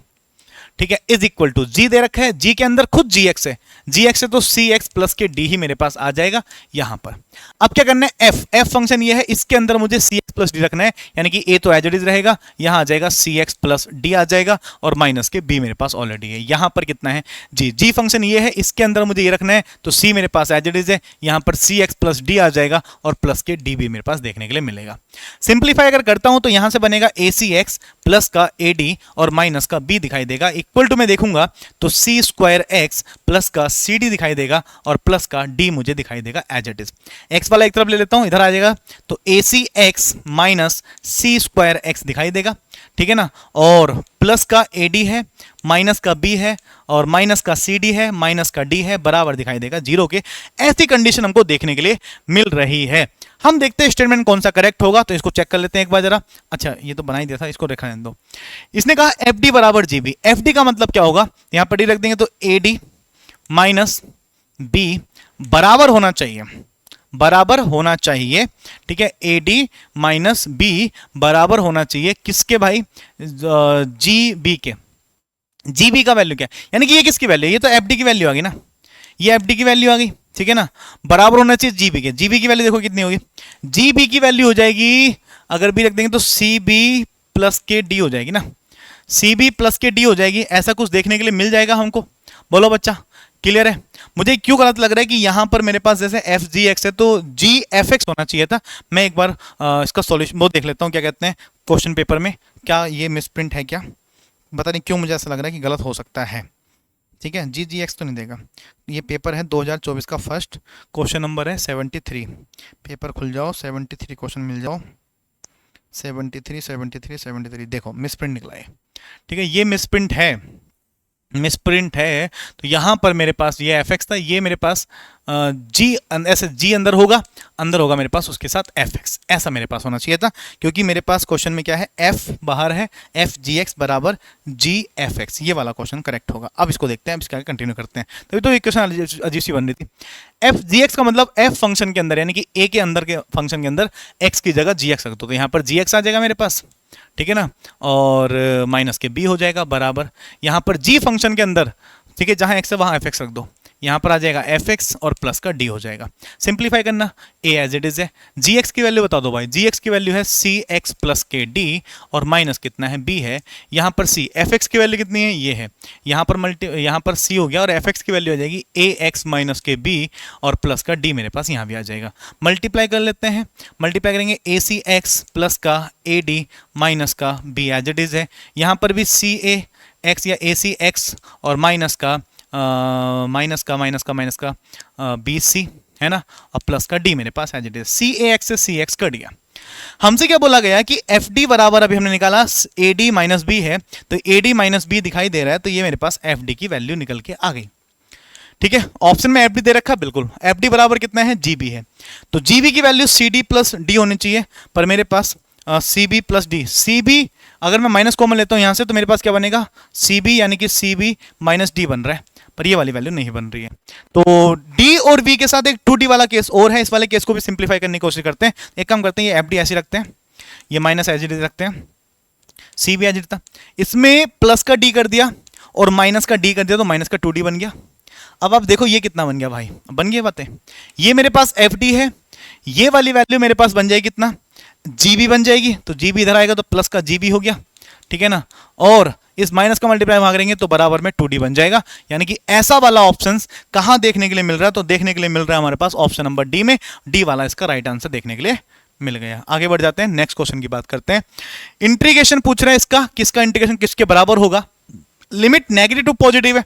ठीक है, इज इक्वल टू जी दे रखा है, जी के अंदर खुद जी एक्स है है तो सी एक्स प्लस के डी ही मेरे पास आ जाएगा यहां पर। अब क्या करना है, एफ फंक्शन ये है, इसके अंदर मुझे सी एक्स प्लस डी रखना है, यानी कि ए तो एज इट इज रहेगा, यहां आ जाएगा सी एक्स प्लस डी आ जाएगा और माइनस के बी मेरे पास ऑलरेडी है। यहां पर कितना है जी फंक्शन ये है, इसके अंदर मुझे ये रखना है, तो सी मेरे पास एज इट इज है, यहां पर सी एक्स प्लस डी आ जाएगा और प्लस के डी बी मेरे पास देखने के लिए मिलेगा। सिंप्लीफाई अगर करता हूं तो यहां से बनेगा ए सी एक्स प्लस का ए डी और माइनस का बी दिखाई देगा, इक्वल टू में देखूंगा तो सी स्क्वायर एक्स प्लस का सी डी दिखाई देगा और प्लस का डी मुझे दिखाई देगा एज इट इज। एक्स वाला एक तरफ ले लेता हूं, इधर आ जाएगा तो ए सी एक्स माइनस सी स्क्वायर एक्स दिखाई देगा, ठीक है ना, और प्लस का ए डी है, माइनस का बी है और माइनस का सी डी है, माइनस का डी है, बराबर दिखाई देगा 0 के। ऐसी कंडीशन हमको देखने के लिए मिल रही है। हम देखते हैं स्टेटमेंट कौन सा करेक्ट होगा, तो इसको चेक कर लेते हैं एक बार जरा। अच्छा ये तो बना ही दिया था, इसको रेखा दो। इसने कहा एफ डी बराबर जी बी, एफ डी का मतलब क्या होगा, यहां पर डी रख देंगे तो ए डी माइनस बी बराबर होना चाहिए, बराबर होना चाहिए, ठीक है, ए डी माइनस बी बराबर होना चाहिए किसके भाई, जी बी के। जी बी का वैल्यू क्या है, यानी कि ये किसकी वैल्यू है, ये तो एफ डी की वैल्यू आ गई ना, ये एफ डी की वैल्यू आ गई, ठीक है ना, बराबर होना चाहिए जीबी के। जीबी की वैल्यू देखो कितनी होगी, जीबी की वैल्यू हो जाएगी, अगर बी रख देंगे तो सी बी प्लस के डी हो जाएगी ना, सी बी प्लस के डी हो जाएगी। ऐसा कुछ देखने के लिए मिल जाएगा हमको, बोलो बच्चा क्लियर है। मुझे क्यों गलत लग रहा है कि यहां पर मेरे पास जैसे एफ जी एक्स है तो जी एफ एक्स होना चाहिए था। मैं एक बार इसका सॉल्यूशन वो देख लेता हूं, क्या कहते हैं क्वेश्चन पेपर में, क्या ये मिसप्रिंट है क्या, पता नहीं क्यों मुझे ऐसा लग रहा है कि गलत हो सकता है, ठीक है, जी जी एक्स तो नहीं देगा। ये पेपर है 2024 का फर्स्ट, क्वेश्चन नंबर है 73, पेपर खुल जाओ 73 क्वेश्चन मिल जाओ, 73 देखो मिसप्रिंट निकला है, ठीक है, ये मिसप्रिंट है, तो यहां पर मेरे पास ये एफ एक्स था, ये मेरे पास जी ऐसे जी अंदर होगा मेरे पास उसके साथ एफ एक्स, ऐसा मेरे पास होना चाहिए था, क्योंकि मेरे पास क्वेश्चन में क्या है, एफ बाहर है, एफ जी एक्स बराबर जी एफ एक्स, ये वाला क्वेश्चन करेक्ट होगा। अब इसको देखते हैं, अब इसके आगे कंटिन्यू करते हैं। तभी तो इक्वेशन अजीब सी बन रही थी। एफ जी एक्स का मतलब एफ फंक्शन के अंदर, यानी कि ए के अंदर के फंक्शन के अंदर एक्स की जगह जी एक्स रख दो, तो यहाँ पर जी एक्स आ जाएगा मेरे पास, ठीक है ना, और माइनस के बी हो जाएगा बराबर, यहाँ पर जी फंक्शन के अंदर, ठीक है, जहां एक्स है वहां एफ एक्स रख दो, यहां पर आ जाएगा एफ एक्स और प्लस का डी हो जाएगा। सिंप्लीफाई करना, ए एज इट इज है, जी एक्स की वैल्यू बता दो भाई, जी एक्स की वैल्यू है सी एक्स प्लस के डी और माइनस कितना है बी है, यहां पर सी, एफ एक्स की वैल्यू कितनी है ये है, यहां पर सी हो गया और एफ एक्स की वैल्यू आ जाएगी ए एक्स माइनस के बी और प्लस का डी मेरे पास यहां भी आ जाएगा। मल्टीप्लाई कर लेते हैं, मल्टीप्लाई करेंगे ए सी एक्स प्लस का ए डी माइनस का बी एज इट इज है, यहां पर भी सी ए एक्स या ए सी एक्स और माइनस का बी सी है ना, और प्लस का डी मेरे पास as it is, C A X से सी एक्स कर दिया। हमसे क्या बोला गया कि एफ डी बराबर, अभी हमने निकाला ए डी माइनस बी है, तो ए डी माइनस बी दिखाई दे रहा है, तो ये मेरे पास एफ डी की वैल्यू निकल के आ गई, ठीक है। ऑप्शन में एफ डी दे रखा, बिल्कुल एफ डी बराबर कितना है जीबी है, तो जीबी की value C D plus D होनी चाहिए, पर मेरे पास C B plus D, C B अगर मैं माइनस कॉमन लेता हूं यहां से तो मेरे पास क्या बनेगा, सी बी यानी कि सी बी माइनस डी बन रहा है, पर ये वाली वैल्यू नहीं बन रही है। तो d और v के साथ एक 2d वाला केस और है, इस वाले केस को भी सिंप्लीफाई करने की कोशिश करते हैं। एक काम करते हैं, ये एफ डी ऐसे रखते हैं, ये माइनस एज इट इज रखते हैं, सी भी एज इट था, इसमें प्लस का d कर दिया और माइनस का d कर दिया, तो माइनस का 2d बन गया। अब आप देखो ये कितना बन गया भाई, बन गया बातें, ये मेरे पास एफ डी है, ये वाली वैल्यू मेरे पास बन जाएगी कितना, जीबी बन जाएगी, तो जीबी इधर आएगा तो प्लस का जीबी हो गया, ठीक है ना, और इस माइनस का मल्टीप्लाई वहां करेंगे तो बराबर में 2d बन जाएगा। यानी कि ऐसा वाला ऑप्शंस कहां देखने के लिए मिल रहा है, तो देखने के लिए मिल रहा है हमारे पास ऑप्शन नंबर डी में, डी वाला इसका राइट आंसर देखने के लिए मिल गया। आगे बढ़ जाते हैं, नेक्स्ट क्वेश्चन की बात करते हैं। इंटीग्रेशन पूछ रहा है इसका, किसका इंटीग्रेशन किसके बराबर होगा, लिमिट नेगेटिव टू पॉजिटिव है।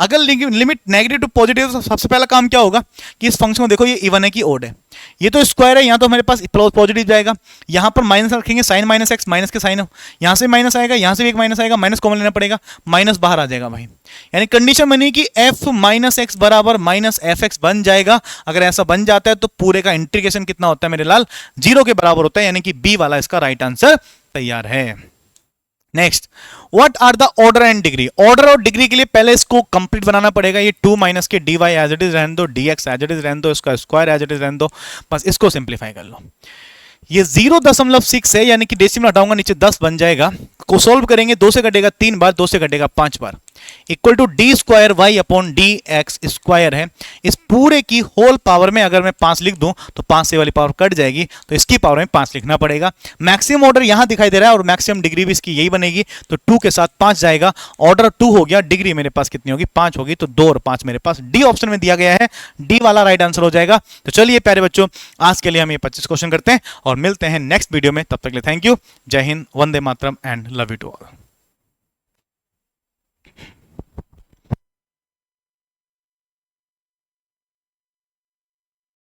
अगर लिमिट नेगेटिव टू पॉजिटिव तो सबसे पहला काम क्या होगा कि इस फंक्शन को देखो, ये इवन है कि ओड है, ये तो स्क्वायर है, यहाँ तो हमारे पास पॉजिटिव जाएगा, यहाँ पर माइनस रखेंगे, साइन माइनस एक्स, माइनस के साइन हो, यहाँ से माइनस आएगा, यहाँ से भी एक माइनस आएगा, माइनस कॉमन लेना पड़ेगा, माइनस बाहर आ जाएगा भाई। यानी कंडीशन बनी कि एफ माइनस एक्स बराबर माइनस एफ एक्स बन जाएगा। अगर ऐसा बन जाता है तो पूरे का इंटीग्रेशन कितना होता है मेरे लाल, 0 के बराबर होता है, यानी कि बी वाला इसका राइट आंसर तैयार है। Next, what are the order and degree. Order और डिग्री के लिए पहले इसको कंप्लीट बनाना पड़ेगा। ये 2 माइनस के D Y as it is रहने दो, D X as it is रहने दो, इसका स्क्वायर एज इट इज रहने दो, बस इसको सिंप्लीफाई कर लो। ये 0.6 है, यानी कि डेसिमल हटाऊंगा नीचे 10 बन जाएगा। को सोल्व करेंगे, 2 से कटेगा 3 बार, 2 से कटेगा 5 बार, equal to D square Y upon D X square है। इस पूरे की होल पावर में अगर मैं 5 लिख दूं तो 5 से वाली पावर कट जाएगी, तो इसकी पावर में 5 लिखना पड़ेगा। मैक्सिमम ऑर्डर यहां दिखाई दे रहा है और मैक्सिमम डिग्री भी इसकी यही बनेगी, तो 2 के साथ 5 जाएगा। ऑर्डर 2 हो गया, डिग्री मेरे पास कितनी होगी, 5 होगी, तो 2 और 5 मेरे पास डी ऑप्शन में दिया गया है, डी वाला राइट आंसर हो जाएगा। तो चलिए प्यारे बच्चों, आज के लिए हम ये 25 क्वेश्चन करते हैं और मिलते हैं नेक्स्ट वीडियो में। तब तक के लिए थैंक यू, जय हिंद, वंदे मातरम and love you to all.